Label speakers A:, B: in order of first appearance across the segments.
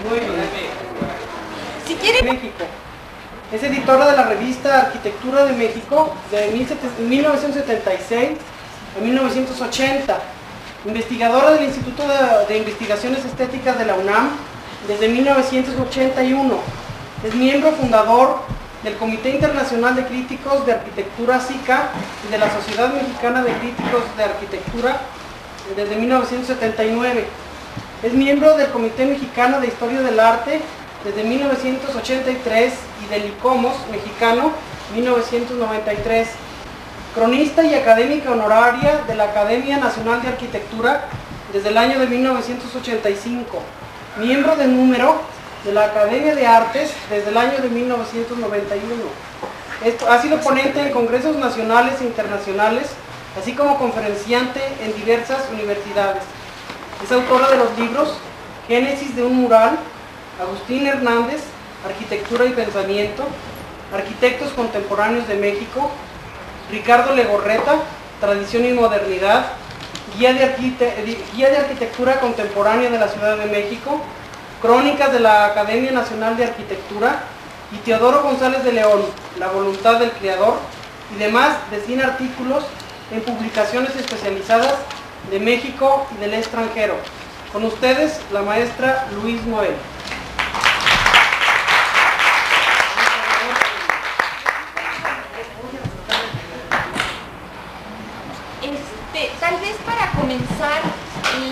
A: Muy bien.
B: Si quiere...
A: México. Es editora de la revista Arquitectura de México de 1976 a 1980. Investigadora del Instituto de Investigaciones Estéticas de la UNAM desde 1981. Es miembro fundador del Comité Internacional de Críticos de Arquitectura SICA y de la Sociedad Mexicana de Críticos de Arquitectura desde 1979. Es miembro del Comité Mexicano de Historia del Arte desde 1983 y del ICOMOS mexicano 1993. Cronista y académica honoraria de la Academia Nacional de Arquitectura desde el año de 1985. Miembro de número de la Academia de Artes desde el año de 1991. Ha sido ponente en congresos nacionales e internacionales, así como conferenciante en diversas universidades. Es autora de los libros Génesis de un mural, Agustín Hernández, Arquitectura y Pensamiento, Arquitectos Contemporáneos de México, Ricardo Legorreta, Tradición y Modernidad, Guía de Arquitectura Contemporánea de la Ciudad de México, Crónicas de la Academia Nacional de Arquitectura, y Teodoro González de León, La Voluntad del Creador, y demás de 100 artículos en publicaciones especializadas de México y del extranjero. Con ustedes, la maestra Luis Moel.
B: Tal vez para comenzar,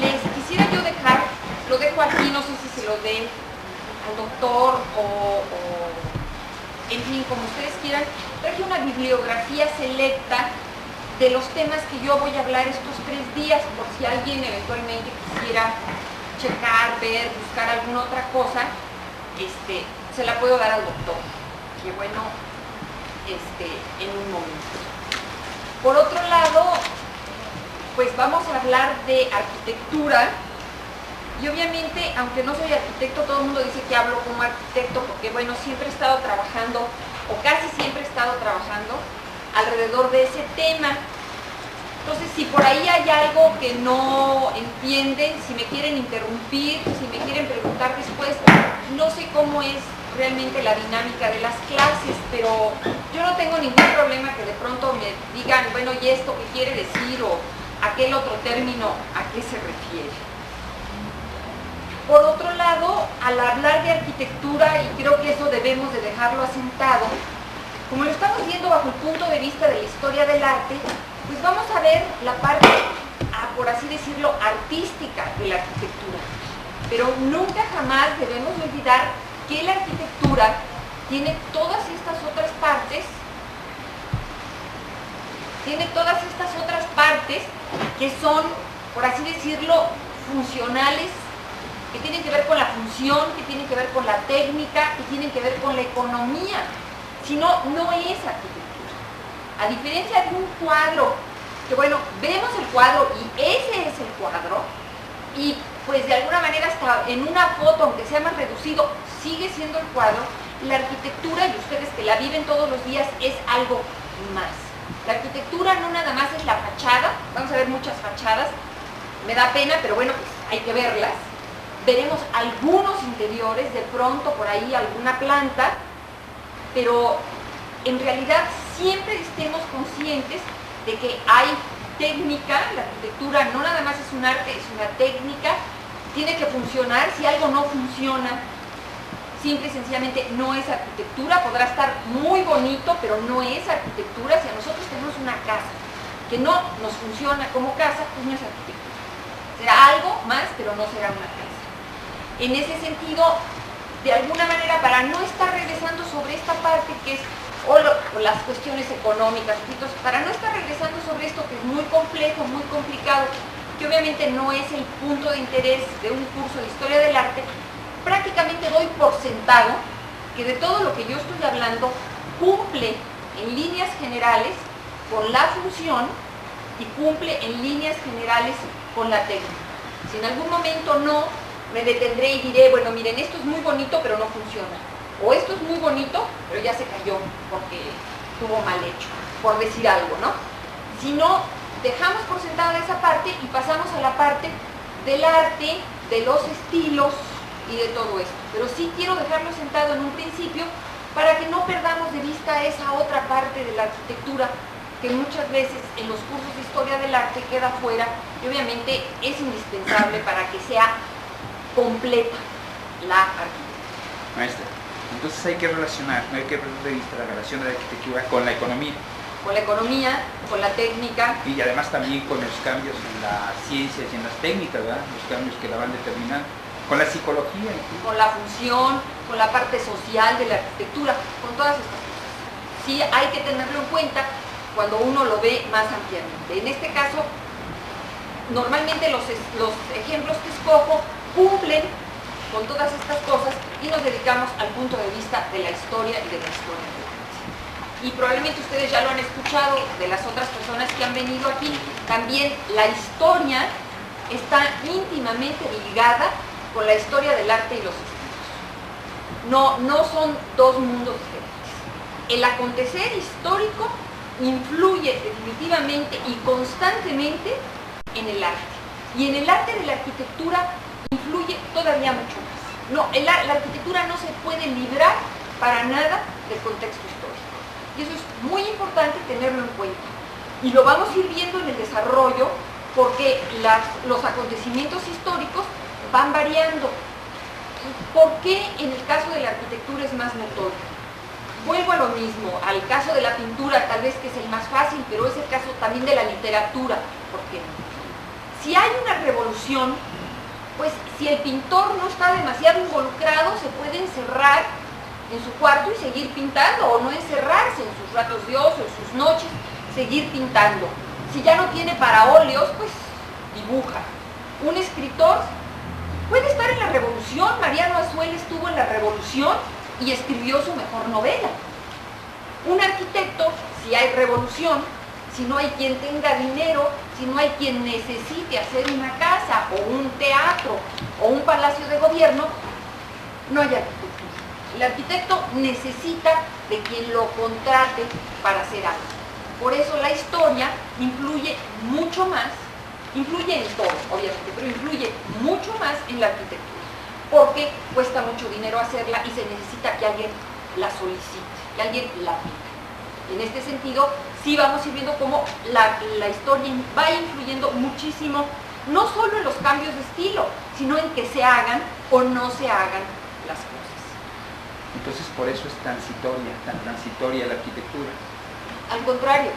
B: les quisiera yo dejar, lo dejo aquí, no sé si se lo dé al doctor o en fin, como ustedes quieran. Traje una bibliografía selecta de los temas que yo voy a hablar estos 3 días, por si alguien eventualmente quisiera checar, ver, buscar alguna otra cosa, se la puedo dar al doctor, que bueno, en un momento. Por otro lado, pues vamos a hablar de arquitectura, y obviamente, aunque no soy arquitecto, todo el mundo dice que hablo como arquitecto, porque bueno, siempre he estado trabajando, o casi siempre he estado trabajando, alrededor de ese tema. Entonces, si por ahí hay algo que no entienden, si me quieren interrumpir, si me quieren preguntar después, no sé cómo es realmente la dinámica de las clases, pero yo no tengo ningún problema que de pronto me digan, bueno, ¿y esto qué quiere decir? O aquel otro término, ¿a qué se refiere? Por otro lado, al hablar de arquitectura, y creo que eso debemos de dejarlo asentado, como lo estamos viendo bajo el punto de vista de la historia del arte, pues vamos a ver la parte, por así decirlo, artística de la arquitectura. Pero nunca jamás debemos olvidar que la arquitectura tiene todas estas otras partes, que son, por así decirlo, funcionales, que tienen que ver con la función, que tienen que ver con la técnica, que tienen que ver con la economía. Si no, no es arquitectura. A diferencia de un cuadro, que bueno, vemos el cuadro y ese es el cuadro, y pues de alguna manera hasta en una foto, aunque sea más reducido, sigue siendo el cuadro. La arquitectura, y ustedes que la viven todos los días, es algo más. La arquitectura no nada más es la fachada, vamos a ver muchas fachadas, me da pena, pero bueno, pues hay que verlas. Veremos algunos interiores, de pronto por ahí alguna planta, pero en realidad siempre estemos conscientes de que hay técnica. La arquitectura no nada más es un arte, es una técnica, tiene que funcionar. Si algo no funciona, simple y sencillamente no es arquitectura. Podrá estar muy bonito, pero no es arquitectura. Si a nosotros tenemos una casa que no nos funciona como casa, pues no es arquitectura. Será algo más, pero no será una casa. En ese sentido, de alguna manera, para no estar regresando sobre esta parte que es, o las cuestiones económicas, para no estar regresando sobre esto que es muy complejo, muy complicado, que obviamente no es el punto de interés de un curso de historia del arte, prácticamente doy por sentado que de todo lo que yo estoy hablando cumple en líneas generales con la función y cumple en líneas generales con la técnica. Si en algún momento no, me detendré y diré, bueno, miren, esto es muy bonito, pero no funciona. O esto es muy bonito, pero ya se cayó porque estuvo mal hecho, por decir algo, ¿no? Si no, dejamos por sentada esa parte y pasamos a la parte del arte, de los estilos y de todo esto. Pero sí quiero dejarlo sentado en un principio para que no perdamos de vista esa otra parte de la arquitectura que muchas veces en los cursos de historia del arte queda fuera y obviamente es indispensable para que sea completa la arquitectura.
C: Maestra, entonces hay que relacionar, no hay que perder de vista la relación de la arquitectura con la economía.
B: Con la economía, con la técnica.
C: Y además también con los cambios en las ciencias y en las técnicas, ¿verdad? Los cambios que la van determinando. Con la psicología. Incluso.
B: Con la función, con la parte social de la arquitectura, con todas estas cosas. Sí hay que tenerlo en cuenta cuando uno lo ve más ampliamente. En este caso, normalmente los ejemplos que escojo cumplen con todas estas cosas y nos dedicamos al punto de vista de la historia y de la historia del arte. Y probablemente ustedes ya lo han escuchado de las otras personas que han venido aquí, también la historia está íntimamente ligada con la historia del arte y los estilos. No son dos mundos diferentes. El acontecer histórico influye definitivamente y constantemente en el arte. Y en el arte de la arquitectura influye todavía mucho más. La arquitectura no se puede librar para nada del contexto histórico. Y eso es muy importante tenerlo en cuenta. Y lo vamos a ir viendo en el desarrollo porque los acontecimientos históricos van variando. ¿Por qué en el caso de la arquitectura es más notorio? Vuelvo a lo mismo, al caso de la pintura tal vez que es el más fácil, pero es el caso también de la literatura. ¿Por qué no? Si hay una revolución, pues si el pintor no está demasiado involucrado, se puede encerrar en su cuarto y seguir pintando, o no encerrarse en sus ratos de ocio, en sus noches, seguir pintando. Si ya no tiene para óleos, pues dibuja. Un escritor puede estar en la revolución. Mariano Azuela estuvo en la revolución y escribió su mejor novela. Un arquitecto, si hay revolución, si no hay quien tenga dinero, si no hay quien necesite hacer una casa o un teatro o un palacio de gobierno, no hay arquitectura. El arquitecto necesita de quien lo contrate para hacer algo. Por eso la historia influye mucho más, influye en todo, obviamente, pero influye mucho más en la arquitectura, porque cuesta mucho dinero hacerla y se necesita que alguien la solicite, que alguien la pida. En este sentido, sí vamos a ir viendo cómo la historia va influyendo muchísimo, no solo en los cambios de estilo, sino en que se hagan o no se hagan las cosas.
C: Entonces por eso es tan transitoria la arquitectura.
B: Al contrario,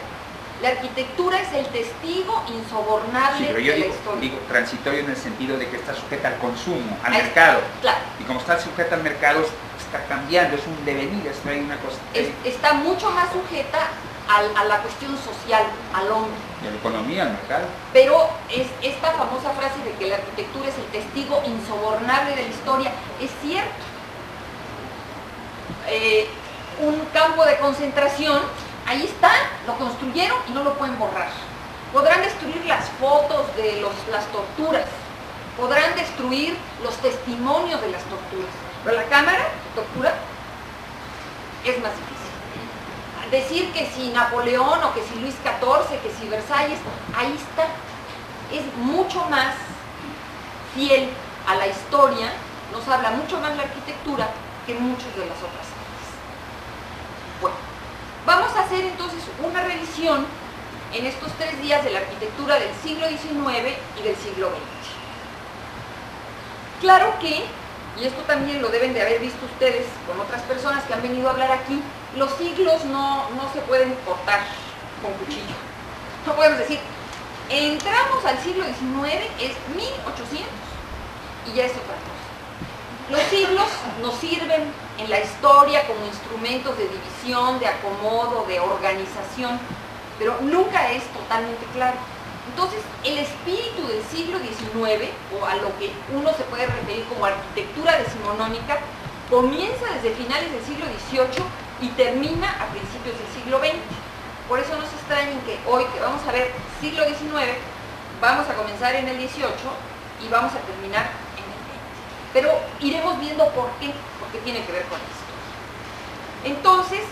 B: la arquitectura es el testigo insobornable
C: Sí, pero yo
B: de la historia.
C: digo transitorio en el sentido de que está sujeta al consumo, al mercado.
B: Claro.
C: Y como está sujeta al mercado, está cambiando, es un devenir, hay una cosa.
B: Está mucho más sujeta a la cuestión social, al hombre.
C: Y a la economía, al mercado.
B: Pero es esta famosa frase de que la arquitectura es el testigo insobornable de la historia, es cierto. Un campo de concentración, ahí está, lo construyeron y no lo pueden borrar. Podrán destruir las fotos de las torturas, podrán destruir los testimonios de las torturas, pero la cámara de tortura es más difícil. Decir que si Napoleón o que si Luis XIV, que si Versalles, ahí está. Es mucho más fiel a la historia, nos habla mucho más la arquitectura que muchas de las otras áreas. Bueno, vamos a hacer entonces una revisión en estos 3 días de la arquitectura del siglo XIX y del siglo XX. Claro que, y esto también lo deben de haber visto ustedes con otras personas que han venido a hablar aquí, los siglos no se pueden cortar con cuchillo. No podemos decir, entramos al siglo XIX, es 1800, y ya es otra cosa. Los siglos nos sirven en la historia como instrumentos de división, de acomodo, de organización, pero nunca es totalmente claro. Entonces, el espíritu del siglo XIX, o a lo que uno se puede referir como arquitectura decimonónica, comienza desde finales del siglo XVIII y termina a principios del siglo XX. Por eso no se extrañen que hoy, que vamos a ver siglo XIX, vamos a comenzar en el XVIII y vamos a terminar en el XX. Pero iremos viendo por qué, porque tiene que ver con esto. Entonces,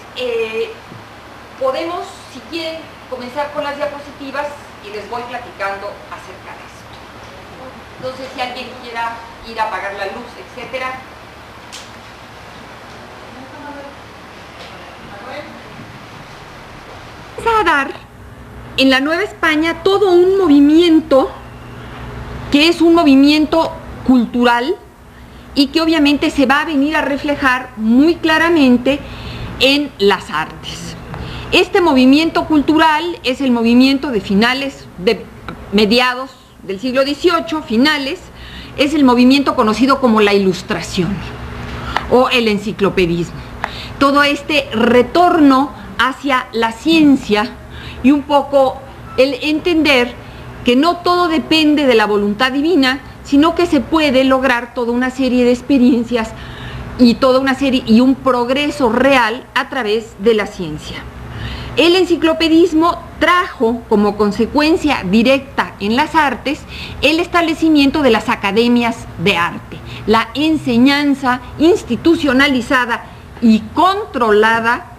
B: podemos, si quieren, comenzar con las diapositivas y les voy platicando acerca de esto. Entonces, si alguien quiera ir a apagar la luz, etcétera. Vamos a dar en la Nueva España todo un movimiento que es un movimiento cultural y que obviamente se va a venir a reflejar muy claramente en las artes. Este movimiento cultural es el movimiento de mediados del siglo XVIII, finales, es el movimiento conocido como la Ilustración o el enciclopedismo. Todo este retorno hacia la ciencia y un poco el entender que no todo depende de la voluntad divina, sino que se puede lograr toda una serie de experiencias y un progreso real a través de la ciencia. El enciclopedismo trajo como consecuencia directa en las artes el establecimiento de las academias de arte, la enseñanza institucionalizada y controlada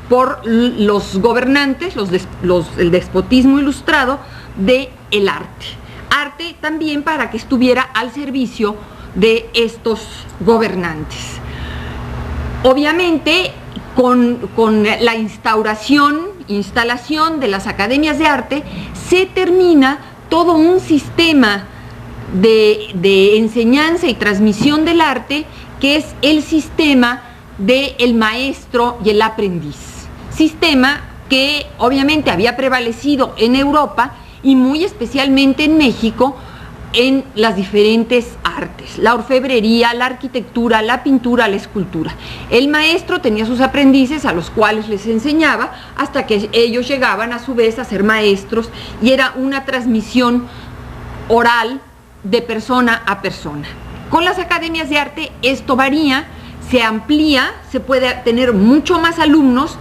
B: por los gobernantes, el despotismo ilustrado del arte. Arte también para que estuviera al servicio de estos gobernantes. Obviamente, con la instalación de las academias de arte, se termina todo un sistema de enseñanza y transmisión del arte, que es el sistema del maestro y el aprendiz. Sistema que obviamente había prevalecido en Europa y muy especialmente en México en las diferentes artes, la orfebrería, la arquitectura, la pintura, la escultura. El maestro tenía sus aprendices a los cuales les enseñaba hasta que ellos llegaban a su vez a ser maestros y era una transmisión oral de persona a persona. Con las academias de arte esto varía, se amplía, se puede tener mucho más alumnos,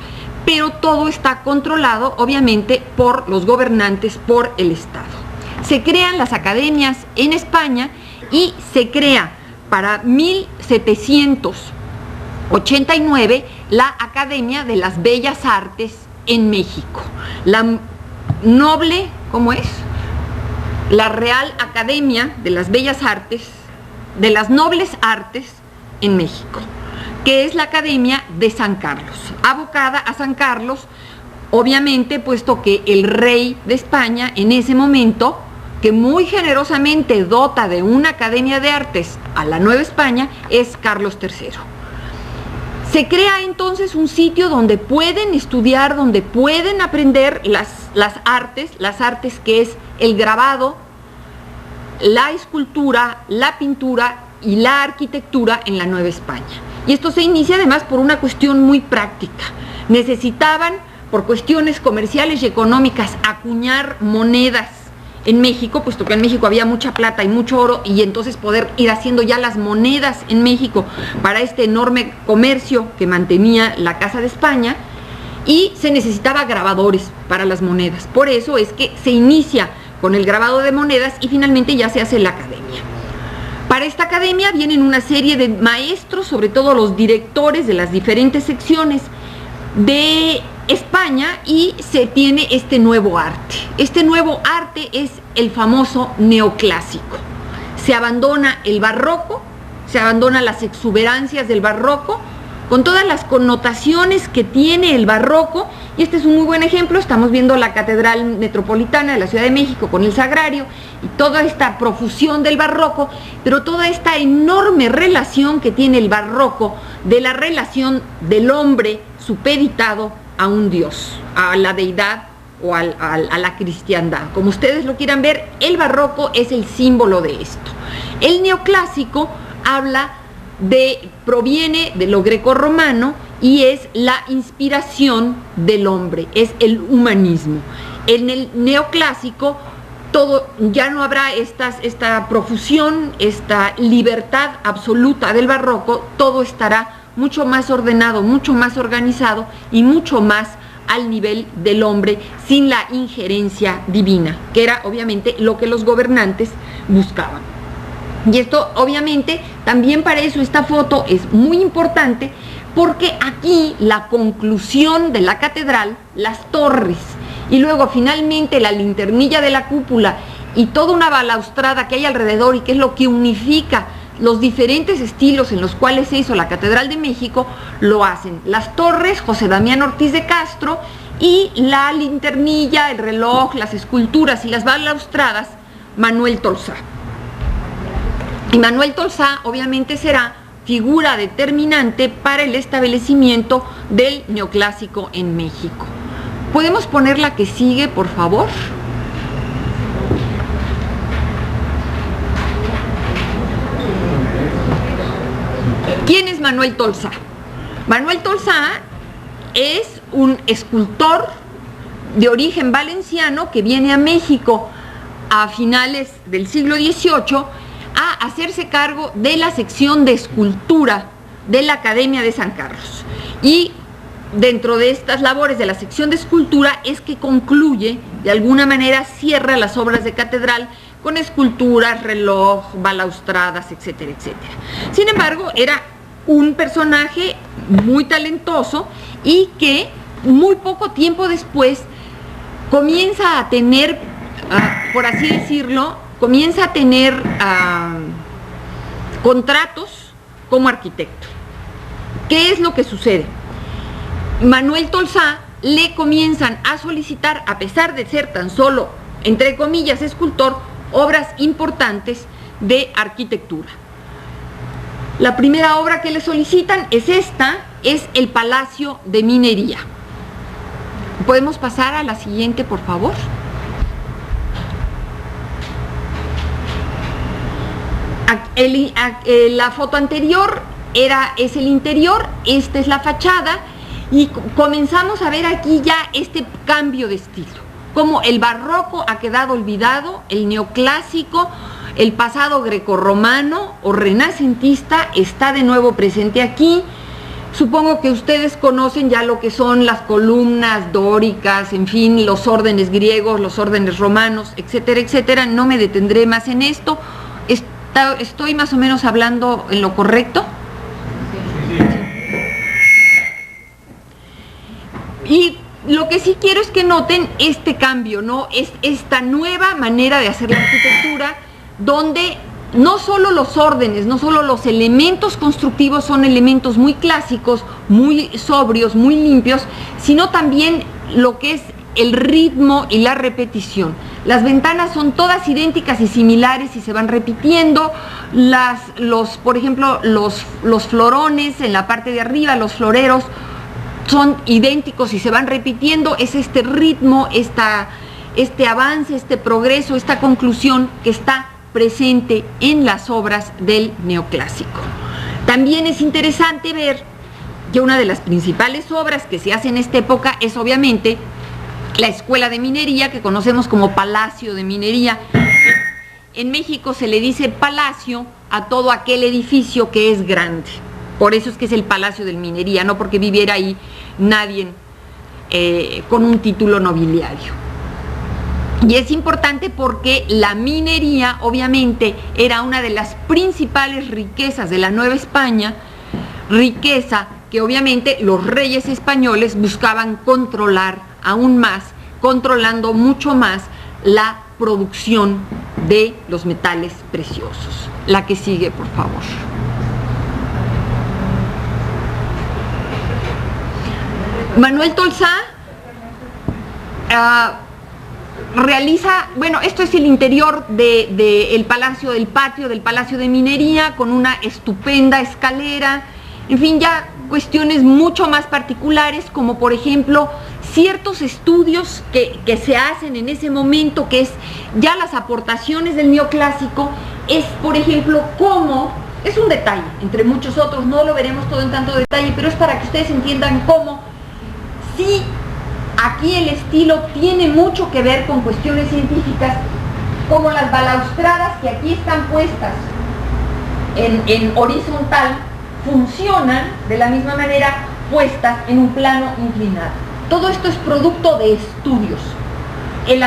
B: pero todo está controlado obviamente por los gobernantes, por el Estado. Se crean las academias en España y se crea para 1789 la Academia de las Bellas Artes en México. La noble, ¿cómo es? La Real Academia de las Bellas Artes, de las Nobles Artes en México, que es la Academia de San Carlos, abocada a San Carlos, obviamente, puesto que el rey de España en ese momento, que muy generosamente dota de una academia de artes a la Nueva España, es Carlos III. Se crea entonces un sitio donde pueden estudiar, donde pueden aprender las artes que es el grabado, la escultura, la pintura y la arquitectura en la Nueva España. Y esto se inicia además por una cuestión muy práctica. Necesitaban, por cuestiones comerciales y económicas, acuñar monedas en México, puesto que en México había mucha plata y mucho oro, y entonces poder ir haciendo ya las monedas en México para este enorme comercio que mantenía la Casa de España, y se necesitaba grabadores para las monedas. Por eso es que se inicia con el grabado de monedas y finalmente ya se hace la academia. Para esta academia vienen una serie de maestros, sobre todo los directores de las diferentes secciones de España, y se tiene este nuevo arte. Este nuevo arte es el famoso neoclásico. Se abandona el barroco, se abandonan las exuberancias del barroco, con todas las connotaciones que tiene el barroco, y este es un muy buen ejemplo. Estamos viendo la Catedral Metropolitana de la Ciudad de México con el Sagrario y toda esta profusión del barroco, pero toda esta enorme relación que tiene el barroco de la relación del hombre supeditado a un dios, a la deidad o a la cristiandad. Como ustedes lo quieran ver, el barroco es el símbolo de esto. El neoclásico proviene de lo grecorromano y es la inspiración del hombre, es el humanismo. En el neoclásico ya no habrá esta profusión, esta libertad absoluta del barroco, todo estará mucho más ordenado, mucho más organizado y mucho más al nivel del hombre, sin la injerencia divina, que era obviamente lo que los gobernantes buscaban. Y esto obviamente también para eso esta foto es muy importante, porque aquí la conclusión de la catedral, las torres y luego finalmente la linternilla de la cúpula y toda una balaustrada que hay alrededor y que es lo que unifica los diferentes estilos en los cuales se hizo la Catedral de México, lo hacen las torres, José Damián Ortiz de Castro, y la linternilla, el reloj, las esculturas y las balaustradas, Manuel Tolsá. Y Manuel Tolsá obviamente será figura determinante para el establecimiento del neoclásico en México. ¿Podemos poner la que sigue, por favor? ¿Quién es Manuel Tolsá? Manuel Tolsá es un escultor de origen valenciano que viene a México a finales del siglo XVIII a hacerse cargo de la sección de escultura de la Academia de San Carlos. Y dentro de estas labores de la sección de escultura es que concluye, de alguna manera cierra las obras de catedral con esculturas, reloj, balaustradas, etcétera, etcétera. Sin embargo, era un personaje muy talentoso y que muy poco tiempo después comienza a tener, por así decirlo, contratos como arquitecto. ¿Qué es lo que sucede? Manuel Tolsá le comienzan a solicitar, a pesar de ser tan solo, entre comillas, escultor, obras importantes de arquitectura. La primera obra que le solicitan es esta, es el Palacio de Minería. ¿Podemos pasar a la siguiente, por favor? La foto anterior es el interior, esta es la fachada, y comenzamos a ver aquí ya este cambio de estilo, como el barroco ha quedado olvidado, el neoclásico, el pasado grecorromano o renacentista está de nuevo presente aquí. Supongo que ustedes conocen ya lo que son las columnas dóricas, en fin, los órdenes griegos, los órdenes romanos, etcétera, etcétera. No me detendré más en esto. ¿Estoy más o menos hablando en lo correcto? Y lo que sí quiero es que noten este cambio, ¿no? Es esta nueva manera de hacer la arquitectura, donde no solo los órdenes, no solo los elementos constructivos son elementos muy clásicos, muy sobrios, muy limpios, sino también lo que es el ritmo y la repetición. Las ventanas son todas idénticas y similares y se van repitiendo. Por ejemplo, los florones en la parte de arriba, los floreros, son idénticos y se van repitiendo. Es este ritmo, este avance, este progreso, esta conclusión que está presente en las obras del neoclásico. También es interesante ver que una de las principales obras que se hace en esta época es obviamente la Escuela de Minería, que conocemos como Palacio de Minería. En México se le dice palacio a todo aquel edificio que es grande. Por eso es que es el Palacio de Minería, no porque viviera ahí nadie con un título nobiliario. Y es importante porque la minería obviamente era una de las principales riquezas de la Nueva España, riqueza que obviamente los reyes españoles buscaban controlar aún más, controlando mucho más la producción de los metales preciosos. La que sigue, por favor. Manuel Tolsá realiza, bueno, esto es el interior del palacio, del patio del Palacio de Minería, con una estupenda escalera, en fin, ya cuestiones mucho más particulares, como por ejemplo ciertos estudios que se hacen en ese momento, que es ya las aportaciones del neoclásico, es por ejemplo cómo, es un detalle, entre muchos otros, no lo veremos todo en tanto detalle, pero es para que ustedes entiendan cómo, sí, aquí el estilo tiene mucho que ver con cuestiones científicas, como las balaustradas que aquí están puestas en horizontal, funcionan de la misma manera puestas en un plano inclinado. Todo esto es producto de estudios. El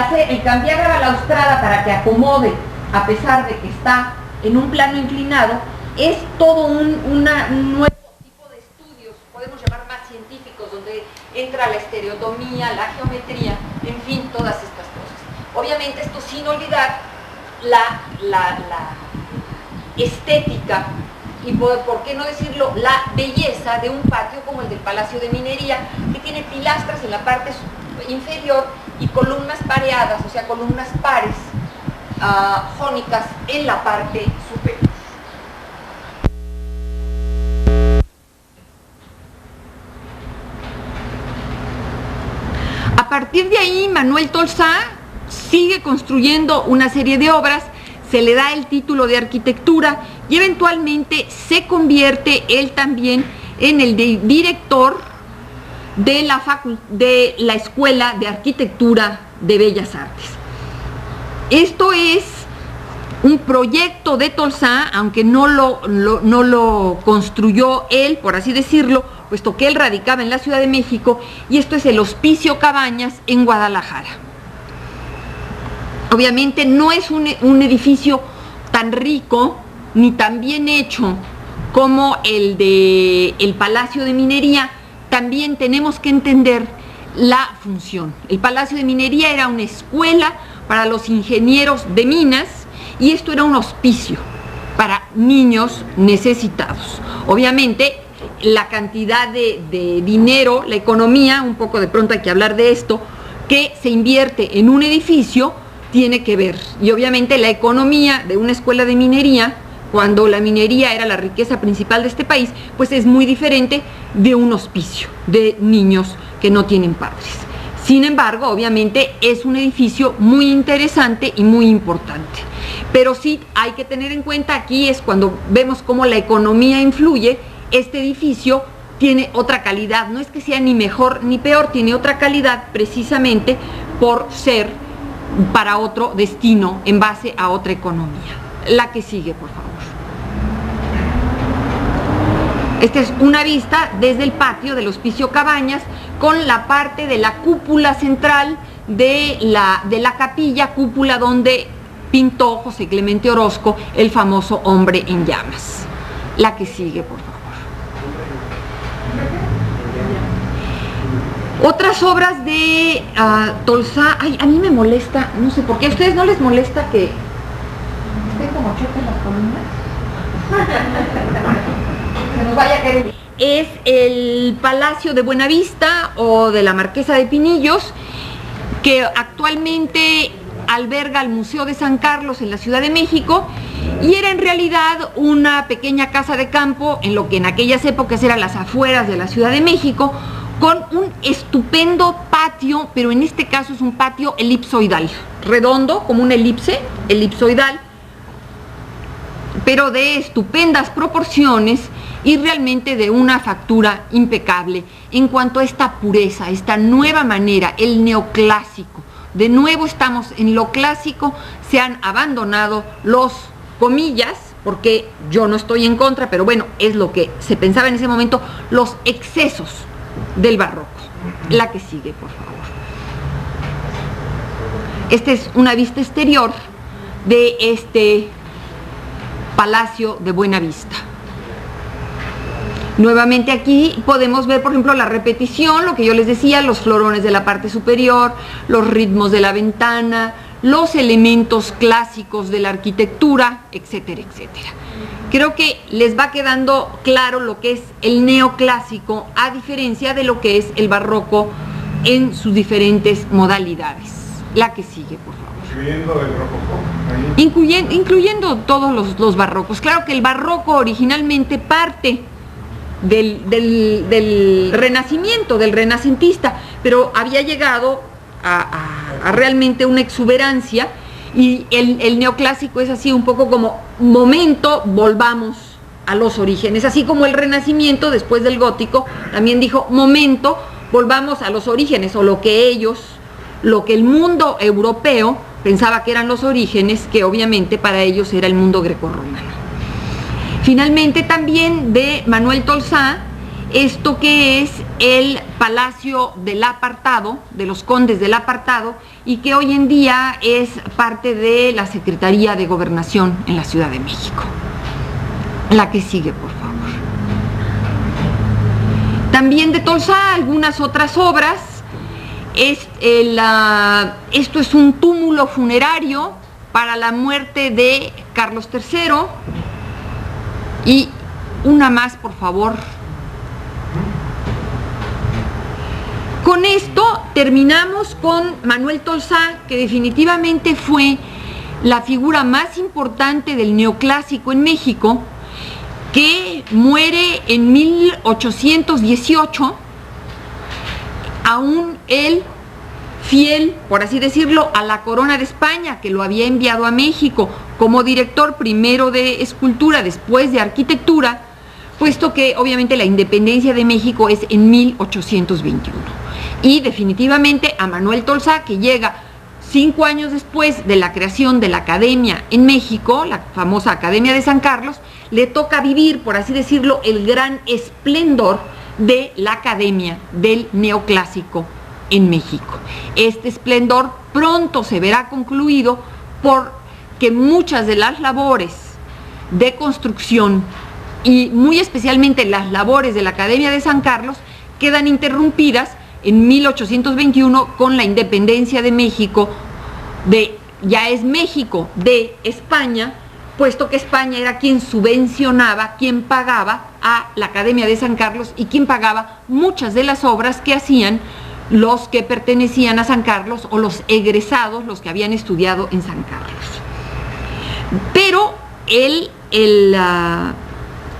B: cambiar la balaustrada para que acomode, a pesar de que está en un plano inclinado, es todo un nuevo tipo de estudios, podemos llamar más científicos, donde entra la estereotomía, la geometría, en fin, todas estas cosas. Obviamente esto sin olvidar la estética y por qué no decirlo, la belleza de un patio como el del Palacio de Minería, que tiene pilastras en la parte inferior y columnas pareadas, o sea, columnas pares, jónicas en la parte superior. A partir de ahí, Manuel Tolsá sigue construyendo una serie de obras, se le da el título de arquitectura y eventualmente se convierte él también en el director de la Escuela de Arquitectura de Bellas Artes. Esto es un proyecto de Tolsá, aunque no lo construyó él, por así decirlo, puesto que él radicaba en la Ciudad de México, y esto es el Hospicio Cabañas en Guadalajara. Obviamente no es un edificio tan rico ni tan bien hecho como el de el Palacio de Minería. También tenemos que entender la función. El Palacio de Minería era una escuela para los ingenieros de minas y esto era un hospicio para niños necesitados. Obviamente la cantidad de dinero, la economía, un poco de pronto hay que hablar de esto, que se invierte en un edificio tiene que ver. Y obviamente la economía de una escuela de minería, cuando la minería era la riqueza principal de este país, pues es muy diferente de un hospicio de niños que no tienen padres. Sin embargo, obviamente es un edificio muy interesante y muy importante. Pero sí hay que tener en cuenta, aquí es cuando vemos cómo la economía influye. Este edificio tiene otra calidad, no es que sea ni mejor ni peor, tiene otra calidad precisamente por ser para otro destino en base a otra economía. La que sigue, por favor. Esta es una vista desde el patio del Hospicio Cabañas con la parte de la cúpula central de la capilla, cúpula donde pintó José Clemente Orozco el famoso Hombre en Llamas. La que sigue, por favor. Otras obras de Tolsá. Ay, a mí me molesta, no sé por qué, ¿a ustedes no les molesta que estén como chocan las columnas? Se nos vaya a caer. Es el Palacio de Buenavista o de la Marquesa de Pinillos, que actualmente alberga el Museo de San Carlos en la Ciudad de México, y era en realidad una pequeña casa de campo en lo que en aquellas épocas eran las afueras de la Ciudad de México, con un estupendo patio, pero en este caso es un patio elipsoidal, redondo, como una elipse, elipsoidal, pero de estupendas proporciones y realmente de una factura impecable en cuanto a esta pureza, esta nueva manera, el neoclásico. De nuevo estamos en lo clásico, se han abandonado los comillas, porque yo no estoy en contra, pero bueno, es lo que se pensaba en ese momento, los excesos del barroco. La que sigue, por favor. Esta es una vista exterior de este Palacio de Buenavista. Nuevamente aquí podemos ver, por ejemplo, la repetición, lo que yo les decía, los florones de la parte superior, los ritmos de la ventana, los elementos clásicos de la arquitectura, etcétera, etcétera. Creo que les va quedando claro lo que es el neoclásico, a diferencia de lo que es el barroco en sus diferentes modalidades. La que sigue, por favor.
D: Incluyendo el rococó.
B: Incluyendo todos los barrocos. Claro que el barroco originalmente parte del renacimiento, del renacentista, pero había llegado a realmente una exuberancia, y el neoclásico es así un poco como momento, volvamos a los orígenes, así como el renacimiento después del gótico también dijo momento, volvamos a los orígenes, o lo que el mundo europeo pensaba que eran los orígenes, que obviamente para ellos era el mundo grecorromano. Finalmente también de Manuel Tolsá, esto que es el Palacio del Apartado, de los Condes del Apartado, y que hoy en día es parte de la Secretaría de Gobernación en la Ciudad de México. La que sigue, por favor. También de Tolsá, algunas otras obras. Esto es un túmulo funerario para la muerte de Carlos III. Y una más, por favor. Con esto terminamos con Manuel Tolsá, que definitivamente fue la figura más importante del neoclásico en México, que muere en 1818, aún él fiel, por así decirlo, a la corona de España, que lo había enviado a México como director primero de escultura, después de arquitectura, puesto que obviamente la independencia de México es en 1821. Y definitivamente a Manuel Tolsá, que llega 5 años después de la creación de la academia en México, la famosa Academia de San Carlos, le toca vivir, por así decirlo, el gran esplendor de la academia del neoclásico en México. Este esplendor pronto se verá concluido porque muchas de las labores de construcción y muy especialmente las labores de la Academia de San Carlos quedan interrumpidas en 1821 con la independencia de México, ya es México de España, puesto que España era quien subvencionaba, quien pagaba a la Academia de San Carlos y quien pagaba muchas de las obras que hacían los que pertenecían a San Carlos o los egresados, los que habían estudiado en San Carlos. Pero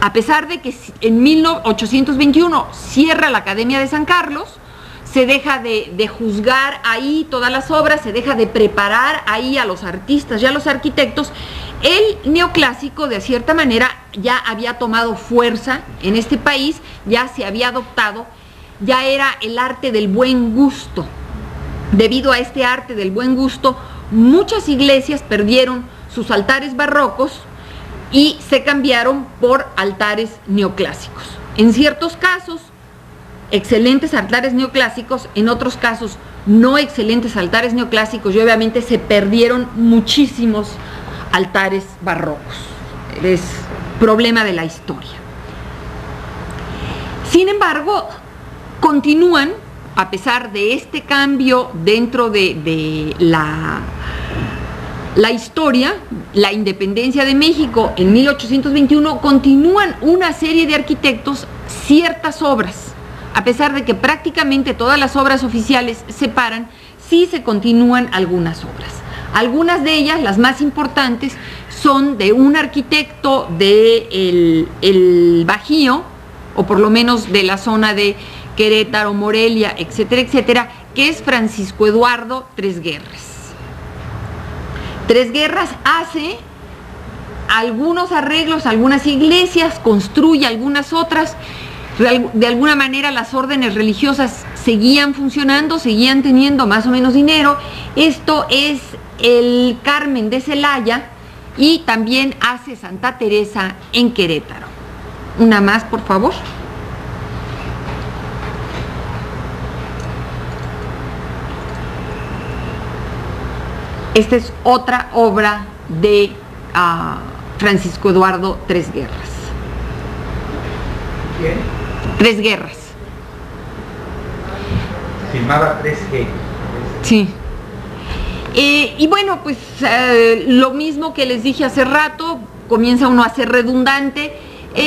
B: a pesar de que en 1821 cierra la Academia de San Carlos, se deja de juzgar ahí todas las obras, se deja de preparar ahí a los artistas y a los arquitectos, el neoclásico de cierta manera ya había tomado fuerza en este país, ya se había adoptado, ya era el arte del buen gusto. Debido a este arte del buen gusto, muchas iglesias perdieron sus altares barrocos y se cambiaron por altares neoclásicos. En ciertos casos, excelentes altares neoclásicos, en otros casos no excelentes altares neoclásicos, y obviamente se perdieron muchísimos altares barrocos. Es problema de la historia. Sin embargo, continúan, a pesar de este cambio dentro de la historia, la independencia de México en 1821, continúan una serie de arquitectos ciertas obras. A pesar de que prácticamente todas las obras oficiales se paran, sí se continúan algunas obras. Algunas de ellas, las más importantes, son de un arquitecto del Bajío, o por lo menos de la zona de Querétaro, Morelia, etcétera, etcétera, que es Francisco Eduardo Tres Guerras. Tres Guerras hace algunos arreglos, algunas iglesias, construye algunas otras. De alguna manera las órdenes religiosas seguían funcionando, seguían teniendo más o menos dinero. Esto es el Carmen de Celaya y también hace Santa Teresa en Querétaro. Una más, por favor. Esta es otra obra de Francisco Eduardo Tres Guerras.
C: ¿Quién?
B: Tres Guerras.
C: Filmaba 3G.
B: Sí. Y bueno, pues lo mismo que les dije hace rato, comienza uno a ser redundante.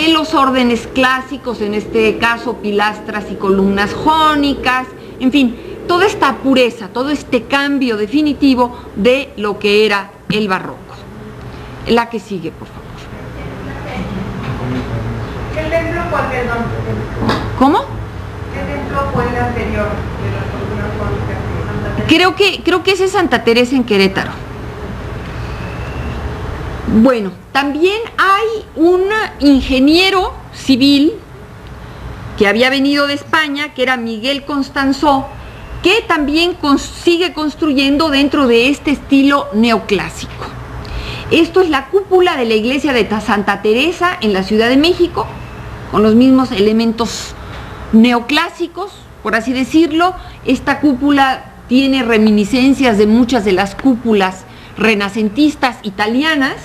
B: Los órdenes clásicos, en este caso pilastras y columnas jónicas, en fin, toda esta pureza, todo este cambio definitivo de lo que era el barroco. La que sigue, por favor.
E: ¿Qué templo fue, perdón?
B: ¿Cómo?
E: ¿Qué templo fue el anterior de las columnas jónicas de Santa Teresa?
B: Creo que ese es Santa Teresa en Querétaro. Bueno, también hay un ingeniero civil que había venido de España, que era Miguel Constanzó, que también sigue construyendo dentro de este estilo neoclásico. Esto es la cúpula de la iglesia de Santa Teresa en la Ciudad de México, con los mismos elementos neoclásicos, por así decirlo. Esta cúpula tiene reminiscencias de muchas de las cúpulas renacentistas italianas.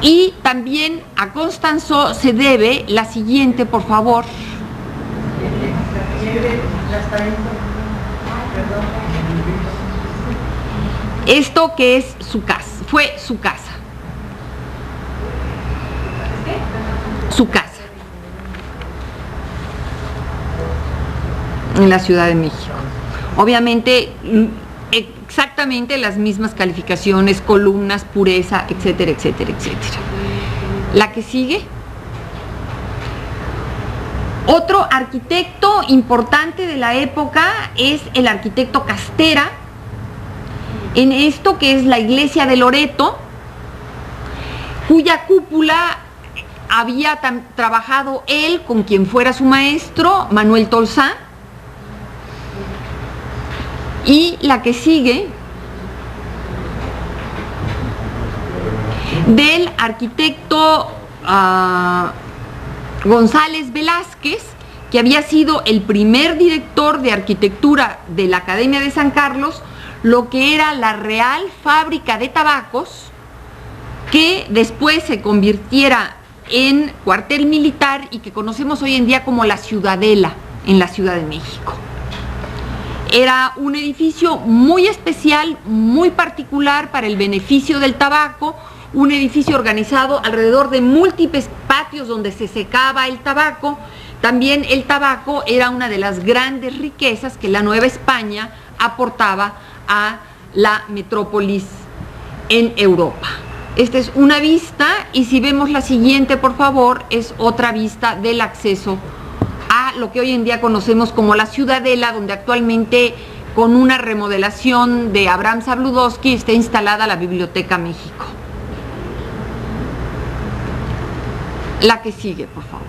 B: Y también a Constanzó se debe la siguiente, por favor. Esto que es su casa, fue su casa. Su casa. En la Ciudad de México. Obviamente, exactamente las mismas calificaciones, columnas, pureza, etcétera, etcétera, etcétera. La que sigue. Otro arquitecto importante de la época es el arquitecto Castera, en esto que es la iglesia de Loreto, cuya cúpula había trabajado él con quien fuera su maestro, Manuel Tolsá. Y la que sigue, del arquitecto González Velázquez, que había sido el primer director de arquitectura de la Academia de San Carlos, lo que era la Real Fábrica de Tabacos, que después se convirtiera en cuartel militar y que conocemos hoy en día como la Ciudadela, en la Ciudad de México. Era un edificio muy especial, muy particular para el beneficio del tabaco, un edificio organizado alrededor de múltiples patios donde se secaba el tabaco. También el tabaco era una de las grandes riquezas que la Nueva España aportaba a la metrópolis en Europa. Esta es una vista, y si vemos la siguiente, por favor, es otra vista del acceso a lo que hoy en día conocemos como la Ciudadela, donde actualmente, con una remodelación de Abraham Sabludowski, está instalada la Biblioteca México. La que sigue, por favor.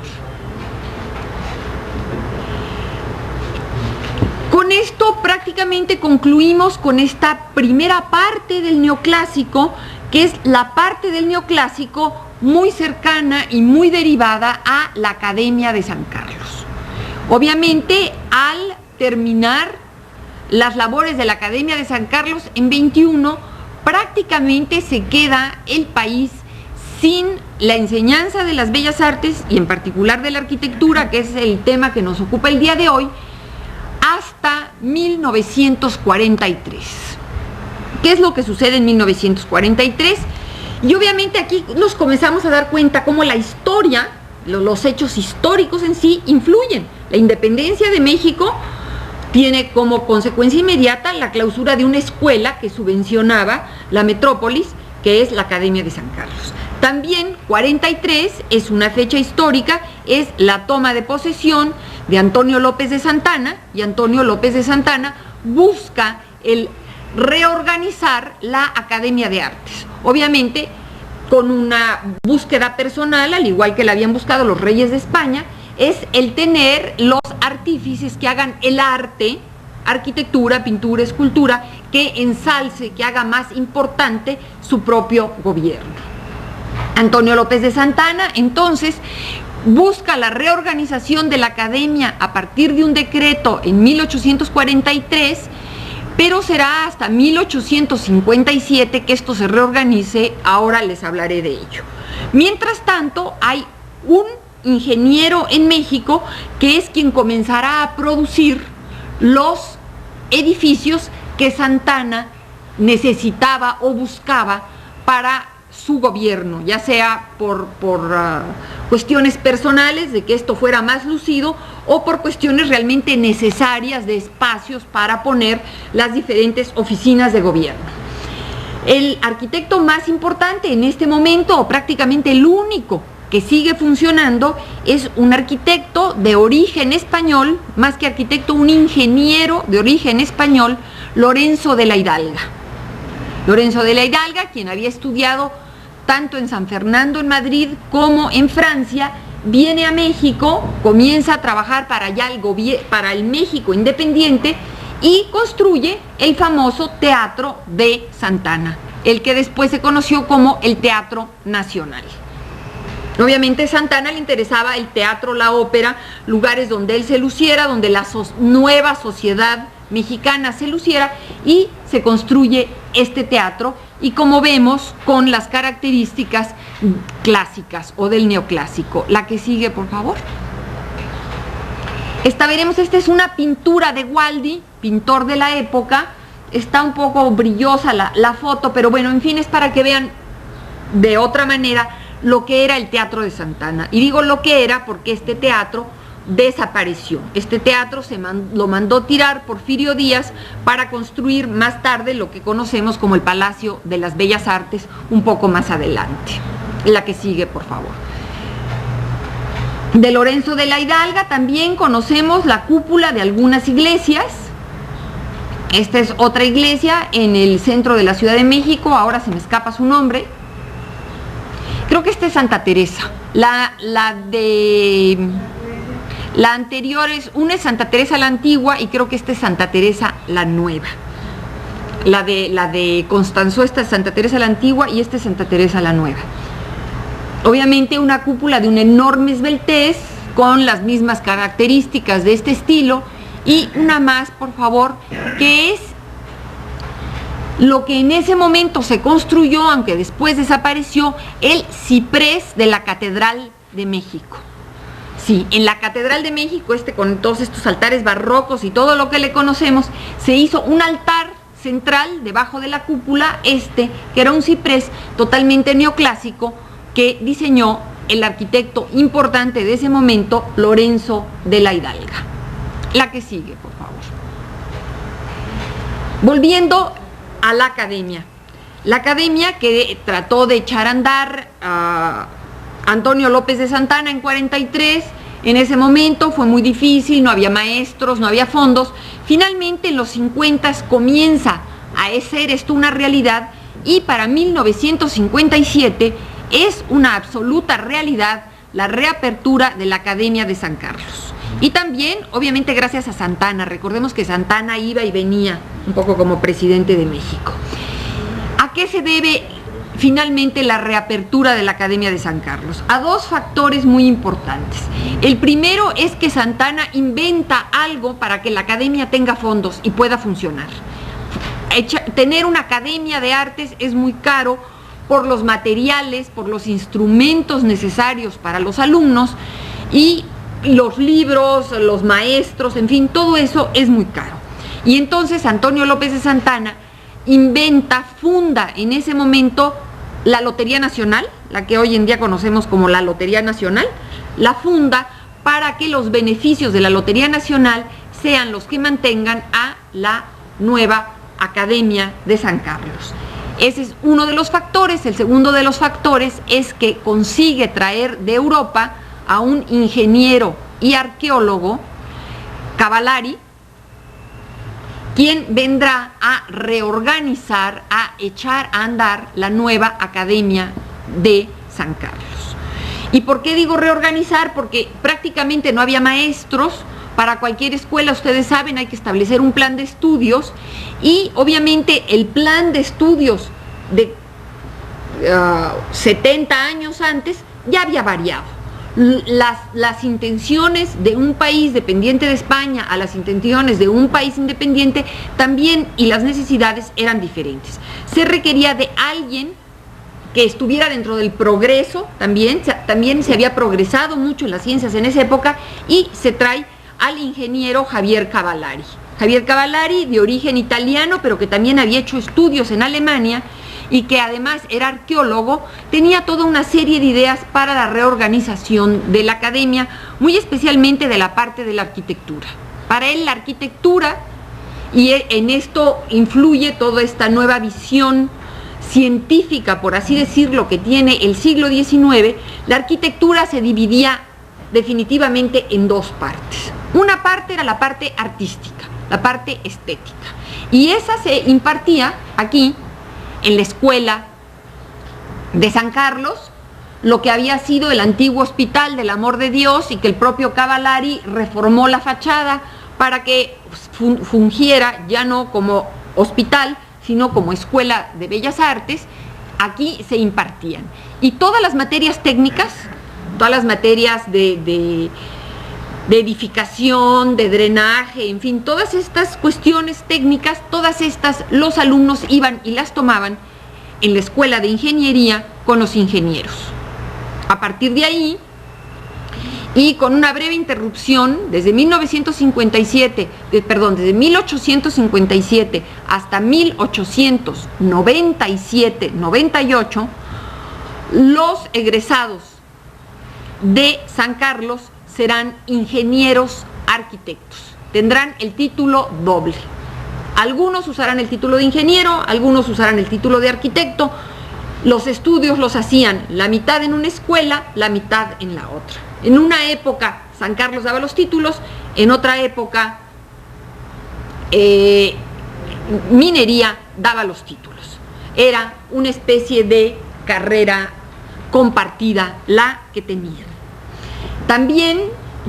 B: Con esto prácticamente concluimos con esta primera parte del neoclásico, que es la parte del neoclásico muy cercana y muy derivada a la Academia de San Carlos. Obviamente, al terminar las labores de la Academia de San Carlos en 21, prácticamente se queda el país sin la enseñanza de las bellas artes, y en particular de la arquitectura, que es el tema que nos ocupa el día de hoy, hasta 1943. ¿Qué es lo que sucede en 1943? Y obviamente aquí nos comenzamos a dar cuenta cómo la historia, los hechos históricos en sí, influyen. La independencia de México tiene como consecuencia inmediata la clausura de una escuela que subvencionaba la metrópolis, que es la Academia de San Carlos. También 43 es una fecha histórica, es la toma de posesión de Antonio López de Santana, y Antonio López de Santana busca el reorganizar la Academia de Artes. Obviamente con una búsqueda personal, al igual que la habían buscado los reyes de España, es el tener los artífices que hagan el arte, arquitectura, pintura, escultura, que ensalce, que haga más importante su propio gobierno. Antonio López de Santana, entonces, busca la reorganización de la Academia a partir de un decreto en 1843, pero será hasta 1857 que esto se reorganice. Ahora les hablaré de ello. Mientras tanto, hay un ingeniero en México que es quien comenzará a producir los edificios que Santana necesitaba o buscaba para su gobierno, ya sea por cuestiones personales de que esto fuera más lucido, o por cuestiones realmente necesarias de espacios para poner las diferentes oficinas de gobierno. El arquitecto más importante en este momento, o prácticamente el único que sigue funcionando, es un arquitecto de origen español, más que arquitecto, un ingeniero de origen español, Lorenzo de la Hidalga. Lorenzo de la Hidalga, quien había estudiado tanto en San Fernando en Madrid como en Francia, viene a México, comienza a trabajar para el México independiente, y construye el famoso Teatro de Santana, el que después se conoció como el Teatro Nacional. Obviamente a Santana le interesaba el teatro, la ópera, lugares donde él se luciera, donde la nueva sociedad mexicana se luciera, y se construye este teatro, y como vemos, con las características clásicas o del neoclásico. La que sigue, por favor. Esta es una pintura de Gualdi, pintor de la época, está un poco brillosa la foto, pero bueno, en fin, es para que vean de otra manera lo que era el Teatro de Santa Ana. Y digo lo que era porque este teatro desapareció. Este teatro lo mandó tirar Porfirio Díaz para construir más tarde lo que conocemos como el Palacio de las Bellas Artes, un poco más adelante. La que sigue, por favor. De Lorenzo de la Hidalga también conocemos la cúpula de algunas iglesias. Esta es otra iglesia en el centro de la Ciudad de México, ahora se me escapa su nombre. Creo que esta es Santa Teresa. La anterior una es Santa Teresa la Antigua y creo que esta es Santa Teresa la Nueva. La de Constanzó, esta es Santa Teresa la Antigua y esta es Santa Teresa la Nueva. Obviamente una cúpula de una enorme esbeltez con las mismas características de este estilo. Y una más, por favor, que es lo que en ese momento se construyó, aunque después desapareció, el ciprés de la Catedral de México. Sí, en la Catedral de México, con todos estos altares barrocos y todo lo que le conocemos, se hizo un altar central debajo de la cúpula, que era un ciprés totalmente neoclásico, que diseñó el arquitecto importante de ese momento, Lorenzo de la Hidalga. La que sigue, por favor. Volviendo a la academia. La academia que trató de echar a andar a Antonio López de Santa Anna en 43, en ese momento fue muy difícil, no había maestros, no había fondos. Finalmente en los 50 comienza a ser esto una realidad y para 1957 es una absoluta realidad la reapertura de la Academia de San Carlos. Y también, obviamente, gracias a Santa Anna. Recordemos que Santa Anna iba y venía un poco como presidente de México. ¿A qué se debe finalmente la reapertura de la Academia de San Carlos? A dos factores muy importantes. El primero es que Santa Anna inventa algo para que la Academia tenga fondos y pueda funcionar. Tener una Academia de Artes es muy caro por los materiales, por los instrumentos necesarios para los alumnos y los libros, los maestros, en fin, todo eso es muy caro. Y entonces Antonio López de Santa Anna funda en ese momento la Lotería Nacional, la que hoy en día conocemos como la Lotería Nacional, la funda para que los beneficios de la Lotería Nacional sean los que mantengan a la nueva Academia de San Carlos. Ese es uno de los factores. El segundo de los factores es que consigue traer de Europa a un ingeniero y arqueólogo, Cavallari, quien vendrá a reorganizar, a echar a andar la nueva Academia de San Carlos. ¿Y por qué digo reorganizar? Porque prácticamente no había maestros. Para cualquier escuela, ustedes saben, hay que establecer un plan de estudios y obviamente el plan de estudios de 70 años antes ya había variado. Las intenciones de un país dependiente de España a las intenciones de un país independiente también, y las necesidades eran diferentes. Se requería de alguien que estuviera dentro del progreso, también se había progresado mucho en las ciencias en esa época, y se trae al ingeniero Javier Cavallari. Javier Cavallari, de origen italiano, pero que también había hecho estudios en Alemania y que además era arqueólogo, tenía toda una serie de ideas para la reorganización de la academia, muy especialmente de la parte de la arquitectura. Para él la arquitectura, y en esto influye toda esta nueva visión científica, por así decirlo, que tiene el siglo XIX, la arquitectura se dividía definitivamente en dos partes. Una parte era la parte artística, la parte estética, y esa se impartía aquí en la escuela de San Carlos, lo que había sido el antiguo Hospital del Amor de Dios, y que el propio Cavallari reformó la fachada para que fungiera ya no como hospital, sino como escuela de bellas artes. Aquí se impartían, y todas las materias técnicas, todas las materias de edificación, de drenaje, en fin, todas estas cuestiones técnicas, todas estas los alumnos iban y las tomaban en la escuela de ingeniería con los ingenieros. A partir de ahí, y con una breve interrupción desde 1857 hasta 1897-98, los egresados de San Carlos serán ingenieros arquitectos. Tendrán el título doble. Algunos usarán el título de ingeniero, algunos usarán el título de arquitecto. Los estudios los hacían la mitad en una escuela, la mitad en la otra. En una época San Carlos daba los títulos, en otra época Minería daba los títulos. Era una especie de carrera compartida la que tenían. También,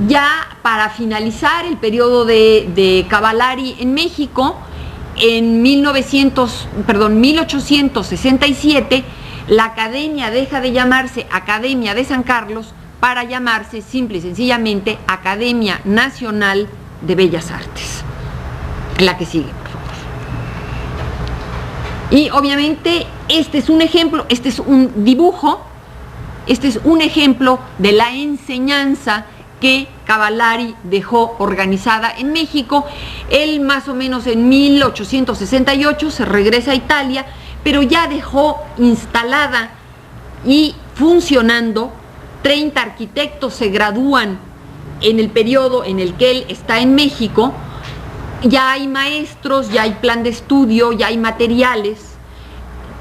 B: ya para finalizar el periodo de Cavallari en México, en 1867, la academia deja de llamarse Academia de San Carlos para llamarse simple y sencillamente Academia Nacional de Bellas Artes. La que sigue, por favor. Y obviamente este es un ejemplo, este es un dibujo, este es un ejemplo de la enseñanza que Cavallari dejó organizada en México. Él más o menos en 1868 se regresa a Italia, pero ya dejó instalada y funcionando. 30 arquitectos se gradúan en el periodo en el que él está en México. Ya hay maestros, ya hay plan de estudio, ya hay materiales,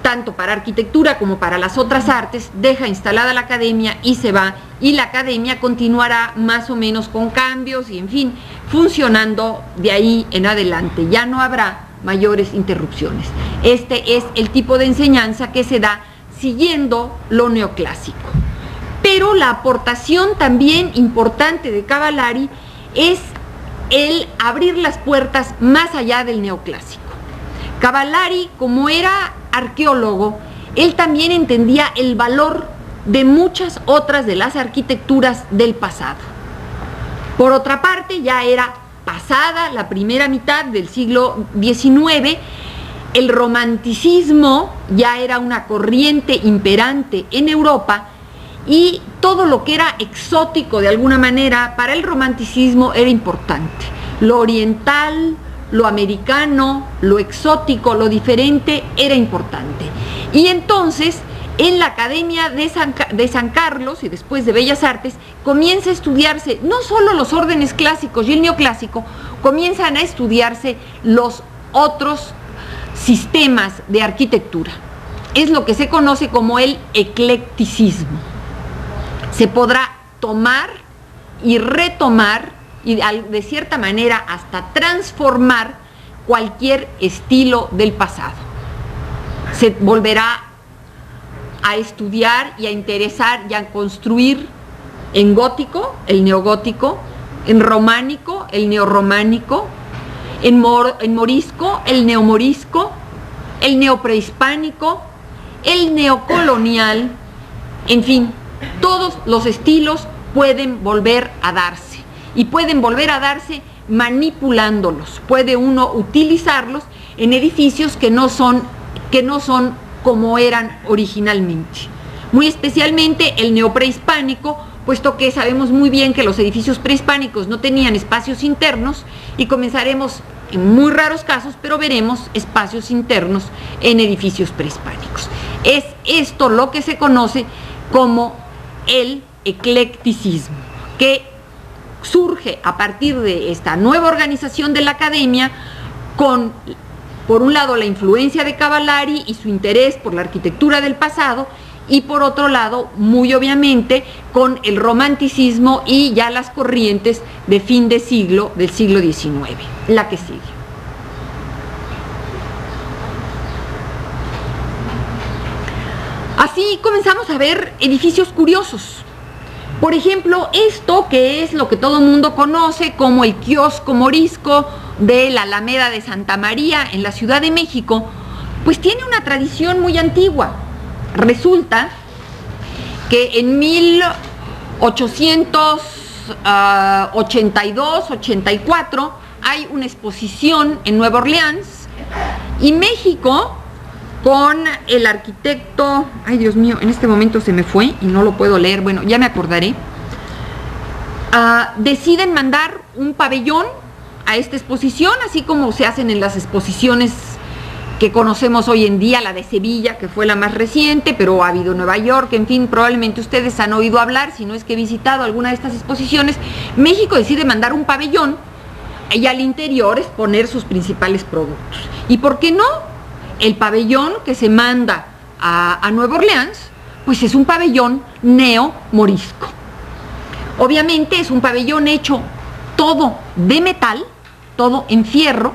B: tanto para arquitectura como para las otras artes. Deja instalada la academia y se va, y la academia continuará más o menos con cambios y en fin, funcionando de ahí en adelante. Ya no habrá mayores interrupciones. Este es el tipo de enseñanza que se da siguiendo lo neoclásico. Pero la aportación también importante de Cavallari es el abrir las puertas más allá del neoclásico. Cavallari, como era arqueólogo, él también entendía el valor de muchas otras de las arquitecturas del pasado. Por otra parte, ya era pasada la primera mitad del siglo XIX, el romanticismo ya era una corriente imperante en Europa, y todo lo que era exótico de alguna manera para el romanticismo era importante. Lo oriental, lo americano, lo exótico, lo diferente era importante. Y entonces en la Academia de San Carlos y después de Bellas Artes comienza a estudiarse no solo los órdenes clásicos y el neoclásico, comienzan a estudiarse los otros sistemas de arquitectura. Es lo que se conoce como el eclecticismo. Se podrá tomar y retomar y de cierta manera hasta transformar cualquier estilo del pasado. Se volverá a estudiar y a interesar y a construir en gótico, el neogótico, en románico, el neorrománico, en morisco, el neomorisco, el neoprehispánico, el neocolonial, en fin. Todos los estilos pueden volver a darse y pueden volver a darse manipulándolos. Puede uno utilizarlos en edificios que no son como eran originalmente. Muy especialmente el neoprehispánico, puesto que sabemos muy bien que los edificios prehispánicos no tenían espacios internos y comenzaremos en muy raros casos, pero veremos espacios internos en edificios prehispánicos. Es esto lo que se conoce como el eclecticismo, que surge a partir de esta nueva organización de la academia con, por un lado, la influencia de Cavallari y su interés por la arquitectura del pasado, y por otro lado, muy obviamente, con el romanticismo y ya las corrientes de fin de siglo, del siglo XIX. La que sigue. Así comenzamos a ver edificios curiosos. Por ejemplo, esto que es lo que todo el mundo conoce como el kiosco morisco de la Alameda de Santa María en la Ciudad de México, pues tiene una tradición muy antigua. Resulta que en 1882-84 hay una exposición en Nueva Orleans y México, con el arquitecto, ay Dios mío, en este momento se me fue y no lo puedo leer, bueno, ya me acordaré. deciden mandar un pabellón a esta exposición, así como se hacen en las exposiciones que conocemos hoy en día, la de Sevilla, que fue la más reciente, pero ha habido Nueva York, en fin, probablemente ustedes han oído hablar, si no es que he visitado alguna de estas exposiciones. México decide mandar un pabellón y al interior exponer sus principales productos. ¿Y por qué no? El pabellón que se manda a Nueva Orleans, pues es un pabellón neo-morisco. Obviamente es un pabellón hecho todo de metal, todo en fierro,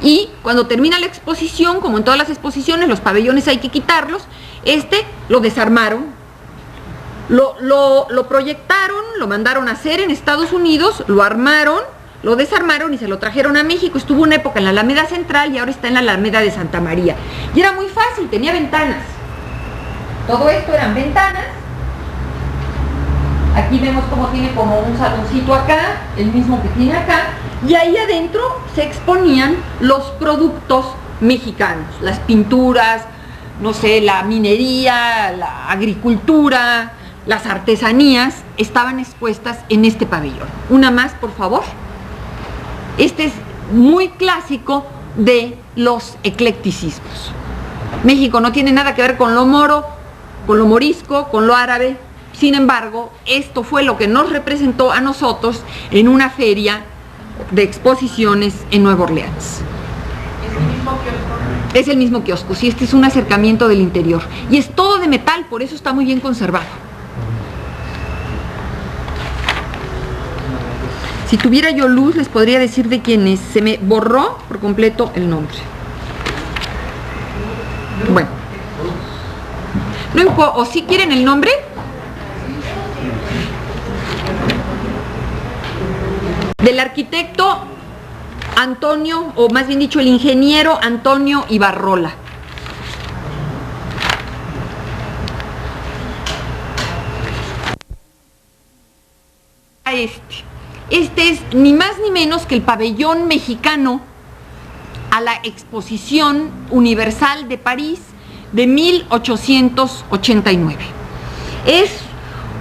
B: y cuando termina la exposición, como en todas las exposiciones, los pabellones hay que quitarlos. Lo desarmaron, lo proyectaron, lo mandaron a hacer en Estados Unidos, lo armaron, lo desarmaron y se lo trajeron a México. Estuvo una época en la Alameda Central y ahora está en la Alameda de Santa María. Y era muy fácil, tenía ventanas. Todo esto eran ventanas. Aquí vemos cómo tiene como un saloncito acá, el mismo que tiene acá, y ahí adentro se exponían los productos mexicanos, las pinturas, no sé, la minería, la agricultura, las artesanías, estaban expuestas en este pabellón. Una más, por favor. Este es muy clásico de los eclecticismos. México no tiene nada que ver con lo moro, con lo morisco, con lo árabe. Sin embargo, esto fue lo que nos representó a nosotros en una feria de exposiciones en Nueva Orleans.
E: ¿Es el mismo kiosco?
B: Es el mismo kiosco, sí, este es un acercamiento del interior. Y es todo de metal, por eso está muy bien conservado. Si tuviera yo luz, les podría decir de quién es. Se me borró por completo el nombre. Bueno. No importa, o si quieren el nombre. Del arquitecto Antonio, o más bien dicho, el ingeniero Antonio Ibarrola. Este es ni más ni menos que el pabellón mexicano a la Exposición Universal de París de 1889. Es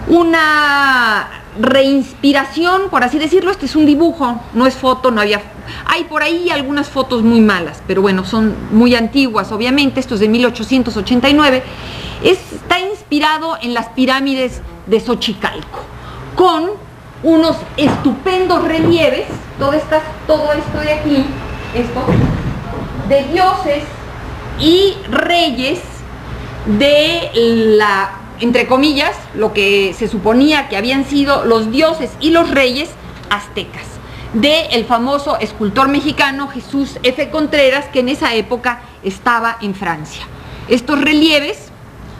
B: una reinspiración, por así decirlo. Este es un dibujo, no es foto, no había... Hay por ahí algunas fotos muy malas, pero bueno, son muy antiguas, obviamente. Esto es de 1889. Está inspirado en las pirámides de Xochicalco, con unos estupendos relieves, todo esto de aquí, de dioses y reyes de la, entre comillas, lo que se suponía que habían sido los dioses y los reyes aztecas, del famoso escultor mexicano Jesús F. Contreras, que en esa época estaba en Francia. Estos relieves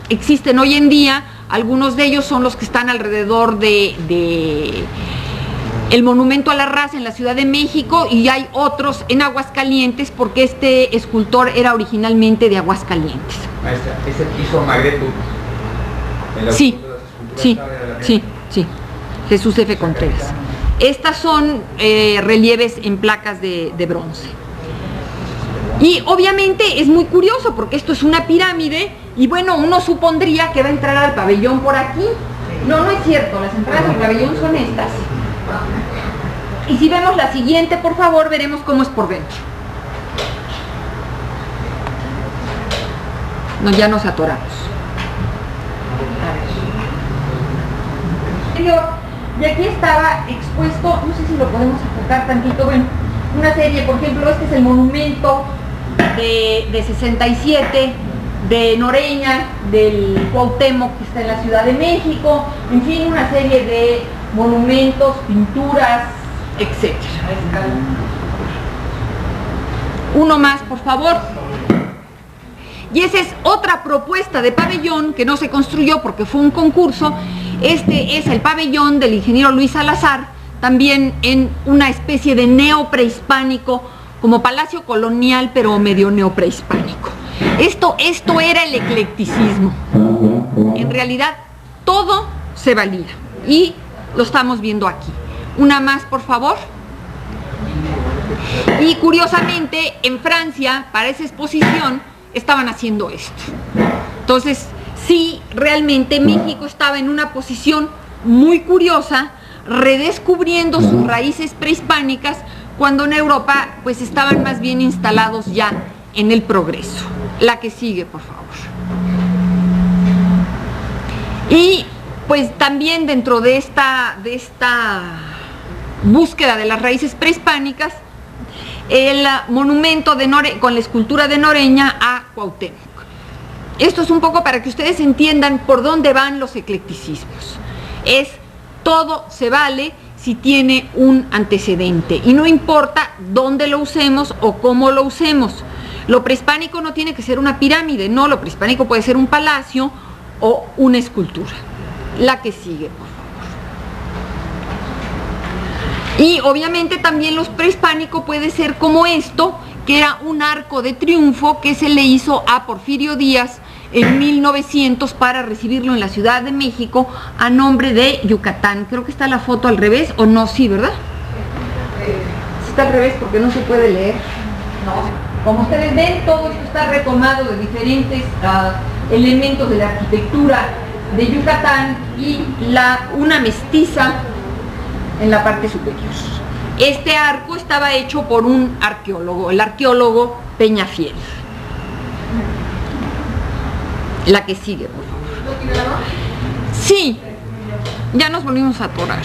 B: existen hoy en día. Algunos de ellos son los que están alrededor de el Monumento a la Raza en la Ciudad de México, y hay otros en Aguascalientes, porque este escultor era originalmente de Aguascalientes.
C: Maestra, ¿es el piso Magreto?
B: Sí, sí. Jesús F. Contreras. Estas son relieves en placas de bronce. Y obviamente es muy curioso porque esto es una pirámide y bueno, uno supondría que va a entrar al pabellón por aquí. No, no es cierto, las entradas del pabellón son estas. Y si vemos la siguiente, por favor, veremos cómo es por dentro. No, ya nos atoramos. Y aquí estaba expuesto, no sé si lo podemos enfocar tantito, bueno, una serie, por ejemplo, este es el monumento de 67, de Noreña, del Cuauhtémoc, que está en la Ciudad de México, en fin, una serie de monumentos, pinturas, etc. Uno más, por favor. Y esa es otra propuesta de pabellón que no se construyó porque fue un concurso. Este es el pabellón del ingeniero Luis Salazar, también en una especie de neoprehispánico, como palacio colonial, pero medio neoprehispánico. Esto era el eclecticismo. En realidad, todo se valía. Y lo estamos viendo aquí. Una más, por favor. Y curiosamente, en Francia, para esa exposición, estaban haciendo esto. Entonces, sí, realmente México estaba en una posición muy curiosa redescubriendo sus raíces prehispánicas, cuando en Europa pues estaban más bien instalados ya en el progreso. La que sigue, por favor. Y pues también dentro de esta búsqueda de las raíces prehispánicas, el monumento con la escultura de Noreña a Cuauhtémoc. Esto es un poco para que ustedes entiendan por dónde van los eclecticismos. Todo se vale si tiene un antecedente, y no importa dónde lo usemos o cómo lo usemos. Lo prehispánico no tiene que ser una pirámide, no, lo prehispánico puede ser un palacio o una escultura. La que sigue, por favor. Y obviamente también los prehispánico puede ser como esto, que era un arco de triunfo que se le hizo a Porfirio Díaz en 1900 para recibirlo en la Ciudad de México a nombre de Yucatán. Creo que está la foto al revés, o no, sí, ¿verdad? Está al revés porque no se puede leer. No. Como ustedes ven, todo esto está retomado de diferentes elementos de la arquitectura de Yucatán y una mestiza en la parte superior. Este arco estaba hecho por un arqueólogo, el arqueólogo Peñafiel. La que sigue, por favor. Sí, ya nos volvimos a atorar.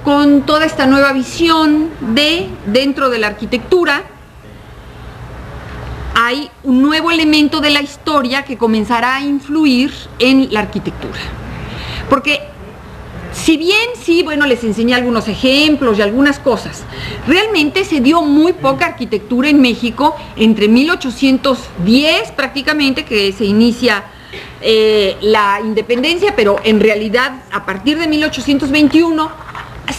B: Con toda esta nueva visión dentro de la arquitectura, hay un nuevo elemento de la historia que comenzará a influir en la arquitectura. Porque si bien sí, bueno, les enseñé algunos ejemplos y algunas cosas, realmente se dio muy poca arquitectura en México entre 1810 prácticamente, que se inicia la independencia, pero en realidad a partir de 1821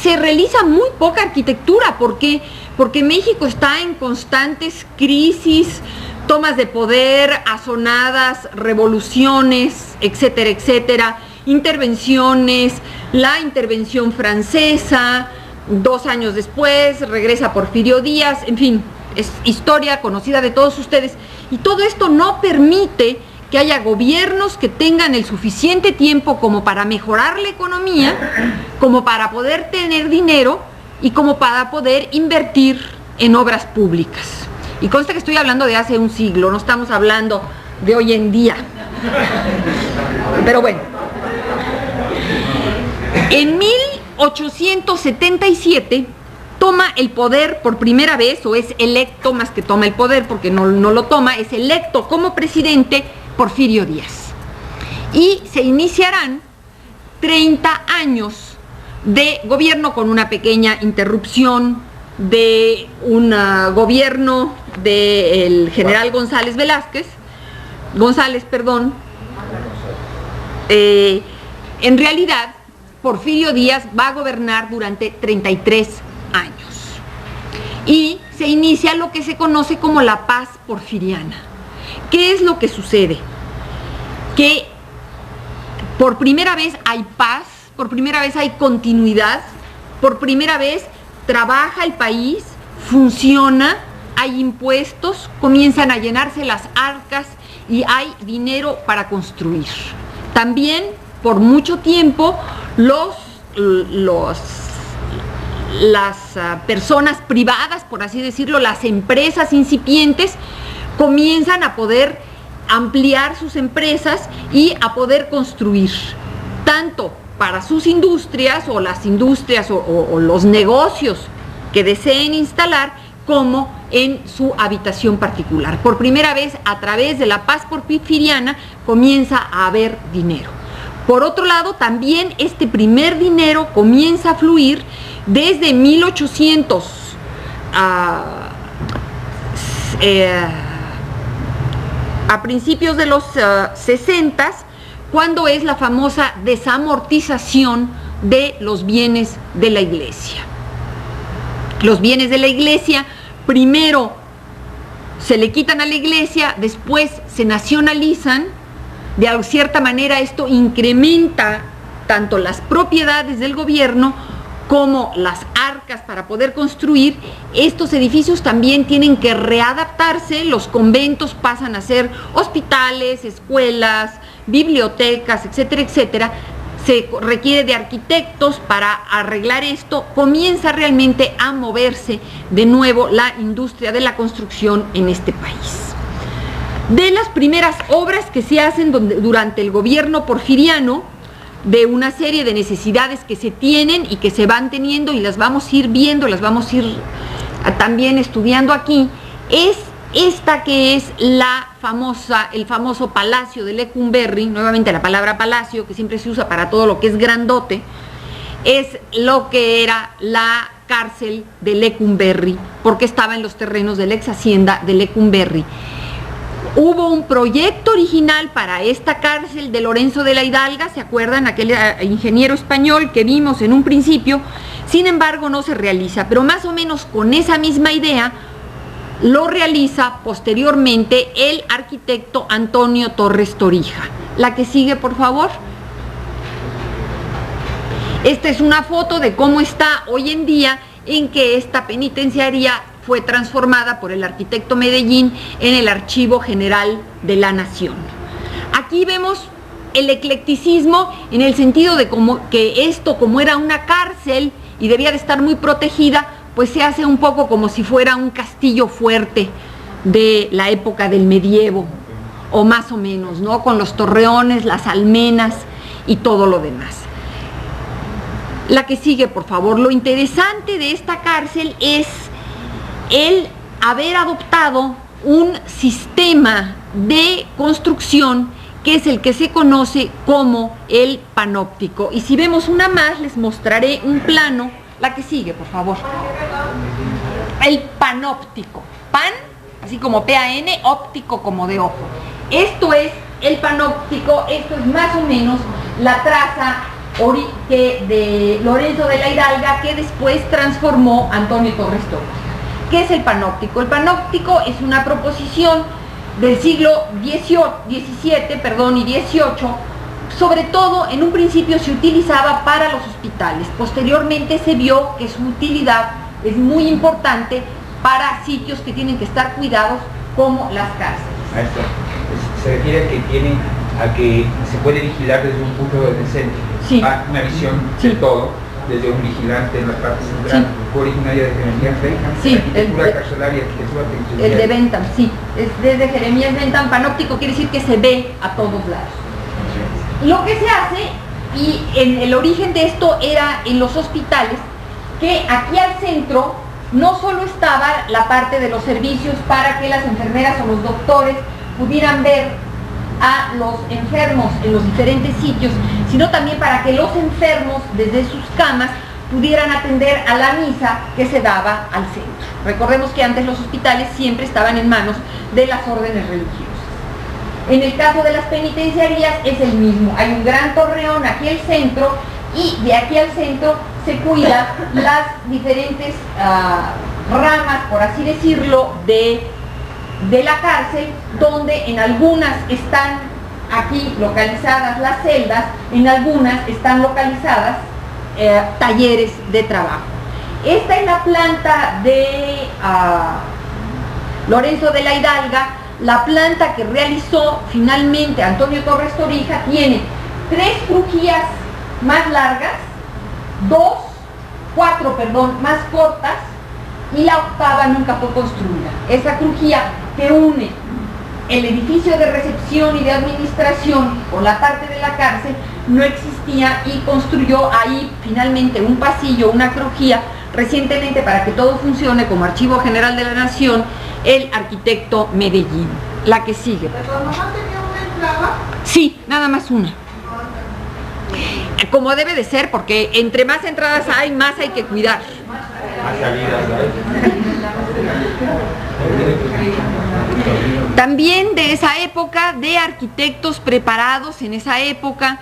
B: se realiza muy poca arquitectura. ¿Por qué? Porque México está en constantes crisis, tomas de poder, azonadas, revoluciones, etcétera, etcétera, intervenciones, la intervención francesa, 2 años después regresa Porfirio Díaz, en fin, es historia conocida de todos ustedes, y todo esto no permite que haya gobiernos que tengan el suficiente tiempo como para mejorar la economía, como para poder tener dinero y como para poder invertir en obras públicas. Y consta que estoy hablando de hace un siglo, no estamos hablando de hoy en día. Pero bueno, en 1877 toma el poder por primera vez, o es electo, más que toma el poder porque no lo toma, es electo como presidente Porfirio Díaz. Y se iniciarán 30 años de gobierno con una pequeña interrupción de un gobierno del general González. En realidad, Porfirio Díaz va a gobernar durante 33 años. Y se inicia lo que se conoce como la paz porfiriana. ¿Qué es lo que sucede? Que por primera vez hay paz, por primera vez hay continuidad, por primera vez trabaja el país, funciona, hay impuestos, comienzan a llenarse las arcas y hay dinero para construir. También por mucho tiempo las personas privadas, por así decirlo, las empresas incipientes, comienzan a poder ampliar sus empresas y a poder construir, tanto para sus industrias o las industrias o los negocios que deseen instalar, como en su habitación particular. Por primera vez, a través de la paz porfiriana, comienza a haber dinero. Por otro lado, también este primer dinero comienza a fluir desde 1800 a principios de los 60, cuando es la famosa desamortización de los bienes de la iglesia. Los bienes de la iglesia primero se le quitan a la iglesia, después se nacionalizan. De cierta manera esto incrementa tanto las propiedades del gobierno como las arcas para poder construir, estos edificios también tienen que readaptarse, los conventos pasan a ser hospitales, escuelas, bibliotecas, etcétera, etcétera. Se requiere de arquitectos para arreglar esto, comienza realmente a moverse de nuevo la industria de la construcción en este país. De las primeras obras que se hacen durante el gobierno porfiriano, de una serie de necesidades que se tienen y que se van teniendo y las vamos a ir viendo, las vamos a ir también estudiando aquí, es esta que es el famoso Palacio de Lecumberri. Nuevamente la palabra palacio, que siempre se usa para todo lo que es grandote, es lo que era la cárcel de Lecumberri, porque estaba en los terrenos de la ex hacienda de Lecumberri. Hubo un proyecto original para esta cárcel de Lorenzo de la Hidalga, ¿se acuerdan? Aquel ingeniero español que vimos en un principio, sin embargo no se realiza, pero más o menos con esa misma idea lo realiza posteriormente el arquitecto Antonio Torres Torija. La que sigue, por favor. Esta es una foto de cómo está hoy en día, en que esta penitenciaría fue transformada por el arquitecto Medellín en el Archivo General de la Nación. Aquí vemos el eclecticismo en el sentido de que esto, como era una cárcel y debía de estar muy protegida, pues se hace un poco como si fuera un castillo fuerte de la época del medievo, o más o menos, ¿no? Con los torreones, las almenas y todo lo demás. La que sigue, por favor. Lo interesante de esta cárcel es el haber adoptado un sistema de construcción que es el que se conoce como el panóptico. Y si vemos una más, les mostraré un plano. La que sigue, por favor. El panóptico. Pan, así como P-A-N, óptico como de ojo. Esto es el panóptico, esto es más o menos la traza de Lorenzo de la Hidalga que después transformó Antonio Torres Torija. ¿Qué es el panóptico? El panóptico es una proposición del siglo XVII y XVIII, sobre todo en un principio se utilizaba para los hospitales, posteriormente se vio que su utilidad es muy importante para sitios que tienen que estar cuidados como las cárceles.
C: Maestra, se refiere a que se puede vigilar desde un punto decente,
B: sí.
C: Una visión
B: sí.
C: de todo, desde un vigilante en la parte central, sí. Originaria de Jeremías Bentham,
B: sí.
C: arquitectura carcelaria, arquitectura penitenciaria.
B: El de Bentham, sí, es desde Jeremías Bentham. Panóptico quiere decir que se ve a todos lados. Lo que se hace, y en el origen de esto era en los hospitales, que aquí al centro no solo estaba la parte de los servicios para que las enfermeras o los doctores pudieran ver a los enfermos en los diferentes sitios, sino también para que los enfermos desde sus camas pudieran atender a la misa que se daba al centro. Recordemos que antes los hospitales siempre estaban en manos de las órdenes religiosas. En el caso de las penitenciarías es el mismo, hay un gran torreón aquí al centro y de aquí al centro se cuida las diferentes ramas, por así decirlo, de la cárcel, donde en algunas están aquí localizadas las celdas, en algunas están localizadas talleres de trabajo. Esta es la planta de Lorenzo de la Hidalga. La planta que realizó finalmente Antonio Torres Torija tiene 3 crujías más largas, 4 más cortas, y la octava nunca fue construida. Esa crujía que une el edificio de recepción y de administración con la parte de la cárcel no existía, y construyó ahí finalmente un pasillo, una crujía, recientemente, para que todo funcione como Archivo General de la Nación, el arquitecto Medellín. La que sigue.
E: ¿Pero nomás tenía una entrada?
B: Sí, nada más una. Como debe de ser, porque entre más entradas hay, más hay que cuidar.
C: Más salidas,
B: También de esa época, de arquitectos preparados en esa época,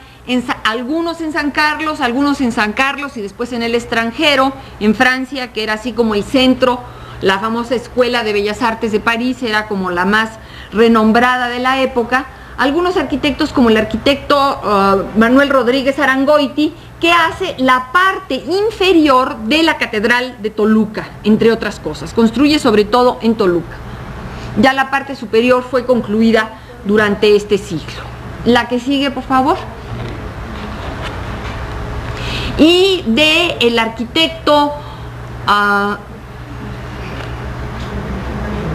B: algunos en San Carlos y después en el extranjero, en Francia, que era así como el centro. La famosa Escuela de Bellas Artes de París era como la más renombrada de la época. Algunos arquitectos como el arquitecto Manuel Rodríguez Arangoiti, que hace la parte inferior de la Catedral de Toluca, entre otras cosas. Construye sobre todo en Toluca. Ya la parte superior fue concluida durante este siglo. La que sigue, por favor. Y del arquitecto,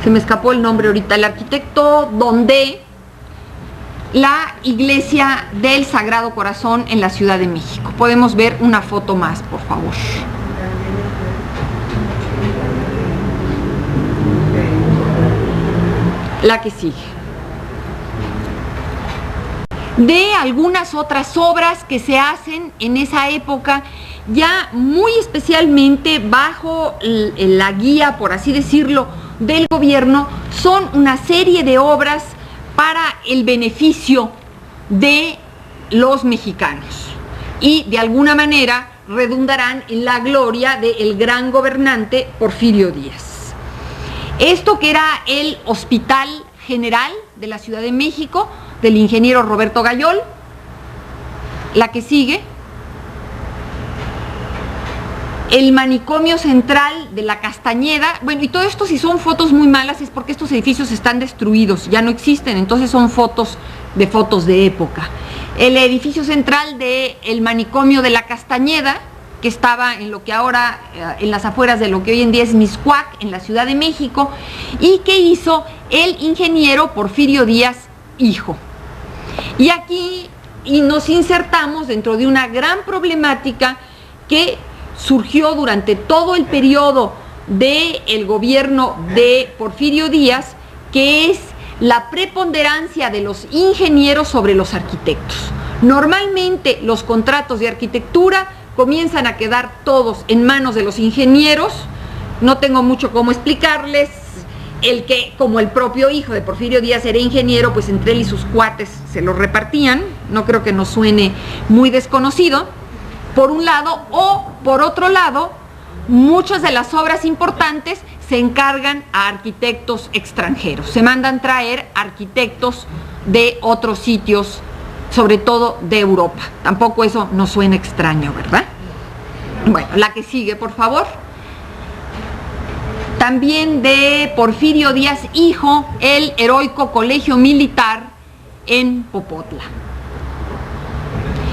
B: se me escapó el nombre ahorita, el arquitecto donde la iglesia del Sagrado Corazón en la Ciudad de México. Podemos ver una foto más, por favor. La que sigue. De algunas otras obras que se hacen en esa época, ya muy especialmente bajo la guía, por así decirlo, del gobierno, son una serie de obras para el beneficio de los mexicanos y de alguna manera redundarán en la gloria del gran gobernante Porfirio Díaz. Esto que era el Hospital General de la Ciudad de México, del ingeniero Roberto Gayol. La que sigue. El manicomio central de la Castañeda. Bueno, y todo esto, si son fotos muy malas, es porque estos edificios están destruidos, ya no existen, entonces son fotos de época. El edificio central del manicomio de la Castañeda, que estaba en lo que ahora, en las afueras de lo que hoy en día es Mixcoac, en la Ciudad de México, y que hizo el ingeniero Porfirio Díaz, hijo. Y aquí nos insertamos dentro de una gran problemática que surgió durante todo el periodo del gobierno de Porfirio Díaz, que es la preponderancia de los ingenieros sobre los arquitectos. Normalmente los contratos de arquitectura comienzan a quedar todos en manos de los ingenieros. No tengo mucho cómo explicarles. El que, como el propio hijo de Porfirio Díaz era ingeniero, pues entre él y sus cuates se lo repartían. No creo que nos suene muy desconocido, por un lado, o por otro lado, muchas de las obras importantes se encargan a arquitectos extranjeros. Se mandan traer arquitectos de otros sitios, sobre todo de Europa. Tampoco eso nos suena extraño, ¿verdad? Bueno, la que sigue, por favor. También de Porfirio Díaz, hijo, el heroico colegio militar en Popotla.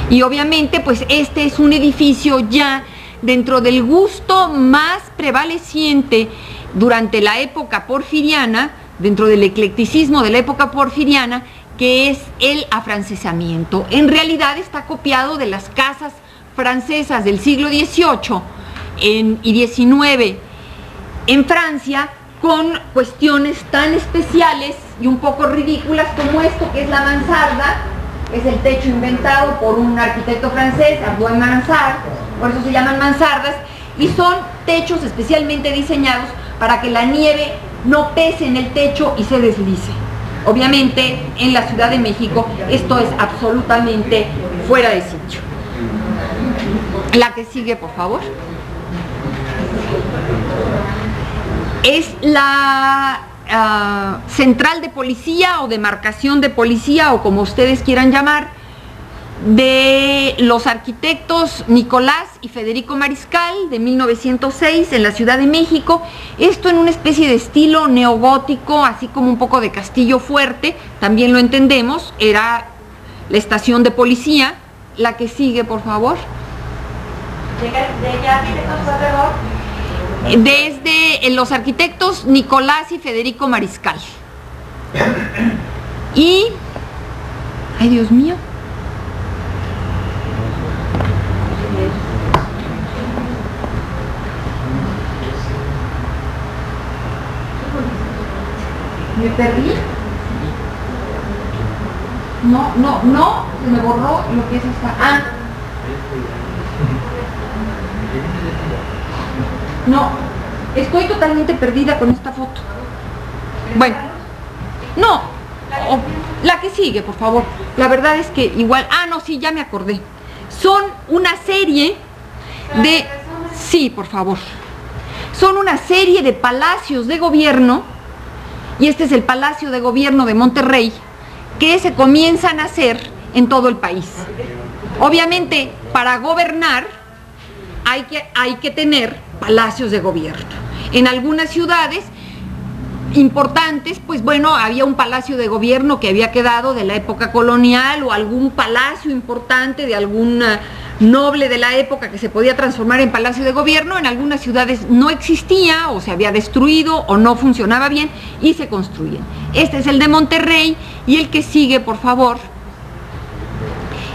B: Y obviamente, pues este es un edificio ya dentro del gusto más prevaleciente durante la época porfiriana, dentro del eclecticismo de la época porfiriana, que es el afrancesamiento. En realidad está copiado de las casas francesas del siglo XVIII y XIX en Francia, con cuestiones tan especiales y un poco ridículas como esto, que es la mansarda. Es el techo inventado por un arquitecto francés, Ardois Mansart, por eso se llaman mansardas, y son techos especialmente diseñados para que la nieve no pese en el techo y se deslice. Obviamente en la Ciudad de México esto es absolutamente fuera de sitio. La que sigue, por favor. Es la central de policía o demarcación de policía, o como ustedes quieran llamar, de los arquitectos Nicolás y Federico Mariscal, de 1906, en la Ciudad de México. Esto en una especie de estilo neogótico, así como un poco de castillo fuerte, también lo entendemos, era la estación de policía. La que sigue, por favor. Desde los arquitectos Nicolás y Federico Mariscal. Y, ay Dios mío, ¿me perdí? No, se me borró lo que es esta. No, estoy totalmente perdida con esta foto. Bueno, no, la que sigue, por favor. La verdad es que igual, no, sí, ya me acordé. Son una serie de, sí, por favor. Son una serie de palacios de gobierno, y este es el Palacio de Gobierno de Monterrey, que se comienzan a hacer en todo el país. Obviamente, para gobernar hay que tener palacios de gobierno. En algunas ciudades importantes, pues bueno, había un palacio de gobierno que había quedado de la época colonial o algún palacio importante de algún noble de la época que se podía transformar en palacio de gobierno. En algunas ciudades no existía o se había destruido o no funcionaba bien y se construyen. Este es el de Monterrey y el que sigue, por favor,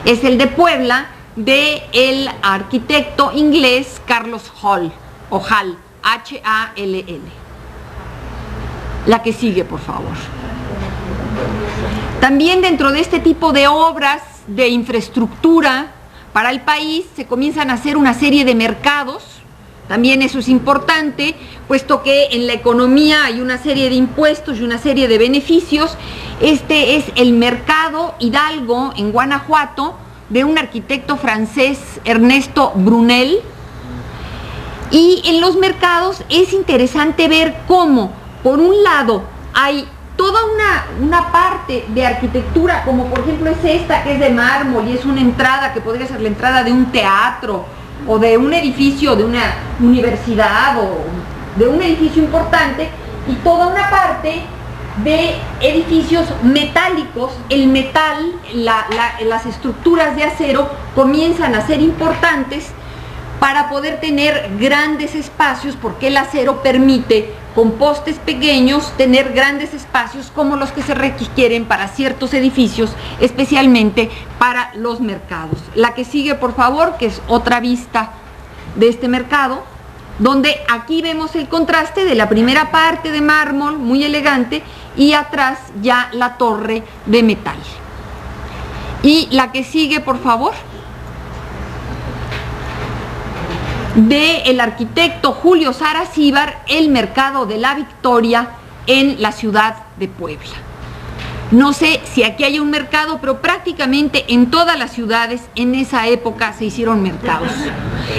B: es el de Puebla, del arquitecto inglés Carlos Hall, o Hall, H-A-L-L. La que sigue, por favor. También dentro de este tipo de obras de infraestructura para el país se comienzan a hacer una serie de mercados. También eso es importante, puesto que en la economía hay una serie de impuestos y una serie de beneficios. Este es el Mercado Hidalgo en Guanajuato, de un arquitecto francés, Ernesto Brunel. Y en los mercados es interesante ver cómo, por un lado, hay toda una parte de arquitectura, como por ejemplo es esta, que es de mármol y es una entrada que podría ser la entrada de un teatro o de un edificio, de una universidad o de un edificio importante, y toda una parte de edificios metálicos. El metal, las estructuras de acero comienzan a ser importantes para poder tener grandes espacios, porque el acero permite con postes pequeños tener grandes espacios como los que se requieren para ciertos edificios, especialmente para los mercados. La que sigue, por favor, que es otra vista de este mercado, donde aquí vemos el contraste de la primera parte de mármol, muy elegante, y atrás ya la torre de metal. Y la que sigue, por favor, del arquitecto Julio Saracibar, el Mercado de la Victoria en la ciudad de Puebla. No sé si aquí hay un mercado, pero prácticamente en todas las ciudades en esa época se hicieron mercados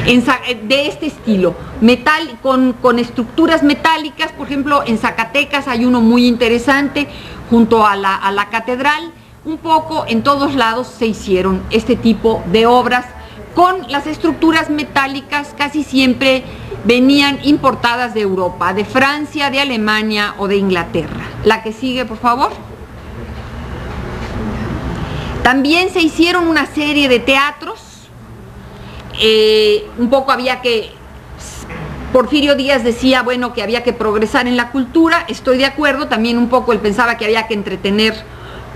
B: de este estilo, metal, con estructuras metálicas. Por ejemplo, en Zacatecas hay uno muy interesante junto a la catedral. Un poco en todos lados se hicieron este tipo de obras con las estructuras metálicas. Casi siempre venían importadas de Europa, de Francia, de Alemania o de Inglaterra. La que sigue, por favor. También se hicieron una serie de teatros. Un poco había que... Porfirio Díaz decía, bueno, que había que progresar en la cultura. Estoy de acuerdo. También un poco él pensaba que había que entretener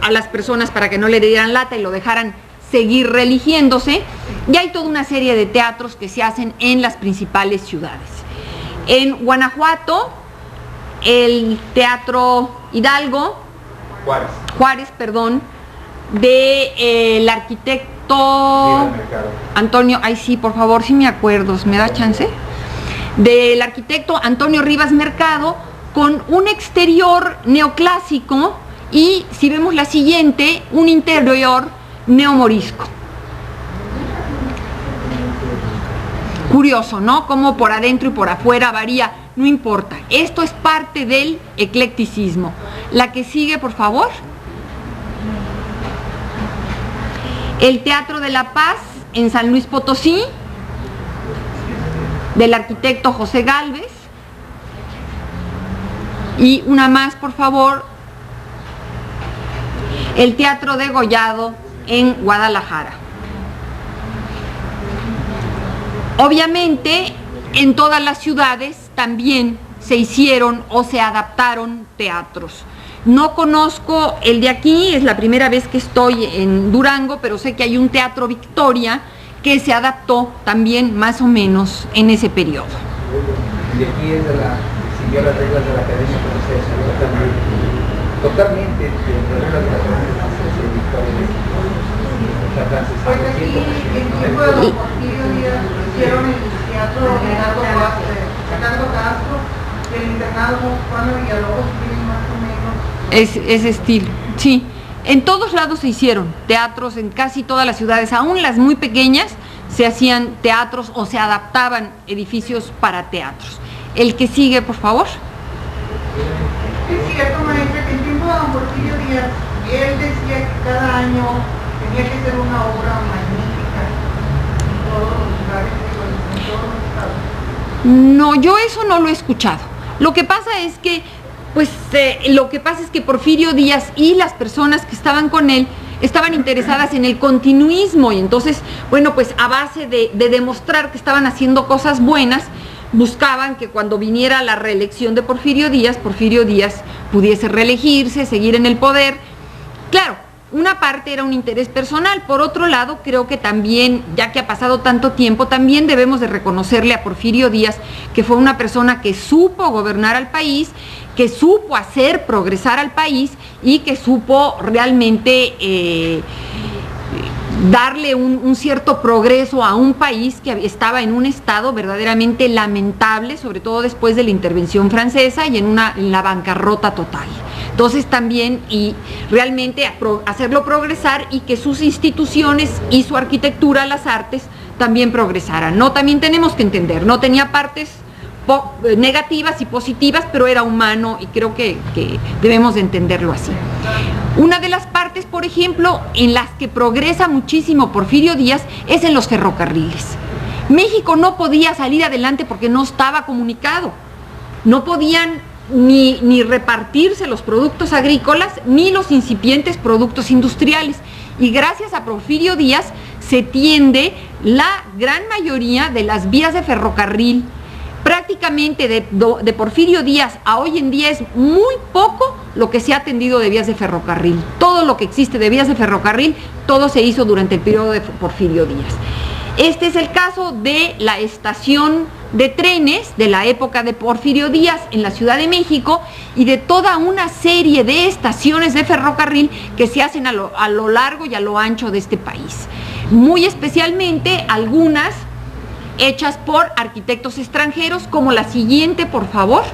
B: a las personas para que no le dieran lata y lo dejaran seguir religiéndose. Y hay toda una serie de teatros que se hacen en las principales ciudades. En Guanajuato, el Teatro Hidalgo, Juárez, perdón, del arquitecto Antonio, ay sí, por favor, sí me acuerdo, ¿me da chance? Del arquitecto Antonio Rivas Mercado, con un exterior neoclásico y, si vemos la siguiente, un interior neomorisco. Curioso, ¿no? Como por adentro y por afuera varía, no importa. Esto es parte del eclecticismo. La que sigue, por favor. El Teatro de la Paz en San Luis Potosí, del arquitecto José Gálvez. Y una más, por favor. El Teatro de Gollado en Guadalajara. Obviamente, en todas las ciudades también se hicieron o se adaptaron teatros. No conozco el de aquí, es la primera vez que estoy en Durango, pero sé que hay un Teatro Victoria que se adaptó también más o menos en ese periodo.
C: De aquí es siguió las reglas de la Academia Francesa, totalmente de las reglas de la Academia Francesa y Victoria.
E: Pues aquí, en tiempo de don Porfirio Díaz, hicieron el teatro Ricardo Castro, el internado Juan Villalobos, tienen más o menos
B: ese estilo, sí. En todos lados se hicieron teatros, en casi todas las ciudades, aún las muy pequeñas, se hacían teatros o se adaptaban edificios para teatros. El que sigue, por favor.
E: Es cierto, maestra, que en tiempo de don Porfirio Díaz, él decía que cada año tenía que ser una obra magnífica. en todos los estados.
B: No, yo eso no lo he escuchado. Lo que pasa es que, Porfirio Díaz y las personas que estaban con él estaban interesadas en el continuismo y entonces, bueno, pues a base de demostrar que estaban haciendo cosas buenas, buscaban que cuando viniera la reelección de Porfirio Díaz pudiese reelegirse, seguir en el poder. Claro, una parte era un interés personal, por otro lado creo que también, ya que ha pasado tanto tiempo, también debemos de reconocerle a Porfirio Díaz que fue una persona que supo gobernar al país, que supo hacer progresar al país y que supo realmente darle un cierto progreso a un país que estaba en un estado verdaderamente lamentable, sobre todo después de la intervención francesa y en la bancarrota total. Entonces también, y realmente hacerlo progresar y que sus instituciones y su arquitectura, las artes, también progresaran, ¿no? También tenemos que entender, no tenía partes negativas y positivas, pero era humano y creo que debemos de entenderlo así. Una de las partes, por ejemplo, en las que progresa muchísimo Porfirio Díaz es en los ferrocarriles. México no podía salir adelante porque no estaba comunicado, no podían ni repartirse los productos agrícolas ni los incipientes productos industriales, y gracias a Porfirio Díaz se tiende la gran mayoría de las vías de ferrocarril. Prácticamente de Porfirio Díaz a hoy en día es muy poco lo que se ha atendido de vías de ferrocarril. Todo lo que existe de vías de ferrocarril, todo se hizo durante el periodo de Porfirio Díaz. Este es el caso de la estación de trenes de la época de Porfirio Díaz en la Ciudad de México y de toda una serie de estaciones de ferrocarril que se hacen a lo largo y a lo ancho de este país. Muy especialmente algunas hechas por arquitectos extranjeros, como la siguiente, por favor,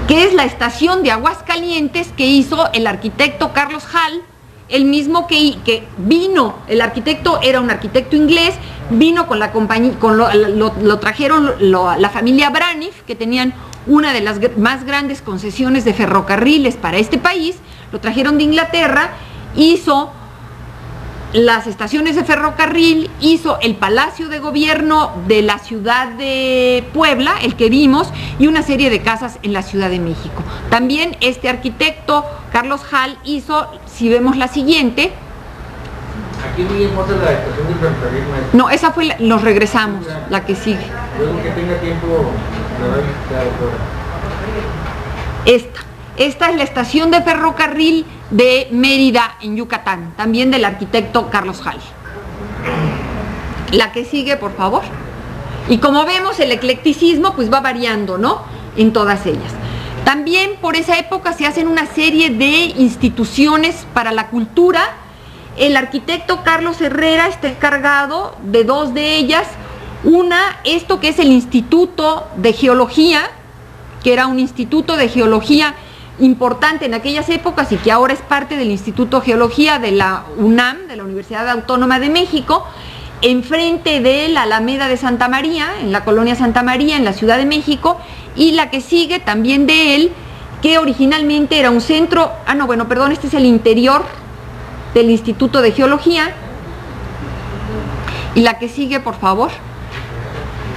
B: que es la estación de Aguascalientes que hizo el arquitecto Carlos Hall, el mismo que vino, el arquitecto era un arquitecto inglés, vino con la compañía, lo trajeron la familia Braniff, que tenían una de las más grandes concesiones de ferrocarriles para este país, lo trajeron de Inglaterra, hizo las estaciones de ferrocarril, hizo el Palacio de Gobierno de la ciudad de Puebla, el que vimos, y una serie de casas en la Ciudad de México. También este arquitecto, Carlos Hall, hizo, si vemos la siguiente.
D: Aquí muy hermosa la estación de ferrocarril, maestro.
B: No, esa fue, nos regresamos, la que sigue.
D: Luego que tenga tiempo, la va a visitar, doctora.
B: Esta es la estación de ferrocarril de Mérida, en Yucatán, también del arquitecto Carlos Hall. La que sigue, por favor. Y como vemos, el eclecticismo pues va variando, ¿no? En todas ellas. También por esa época se hacen una serie de instituciones para la cultura. El arquitecto Carlos Herrera está encargado de dos de ellas. Una, esto que es el Instituto de Geología, que era un instituto de geología importante en aquellas épocas y que ahora es parte del Instituto de Geología de la UNAM, de la Universidad Autónoma de México, enfrente de la Alameda de Santa María, en la colonia Santa María, en la Ciudad de México, y la que sigue también de él, que originalmente era un centro, este es el interior del Instituto de Geología, y la que sigue, por favor,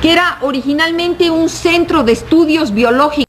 B: que era originalmente un centro de estudios biológicos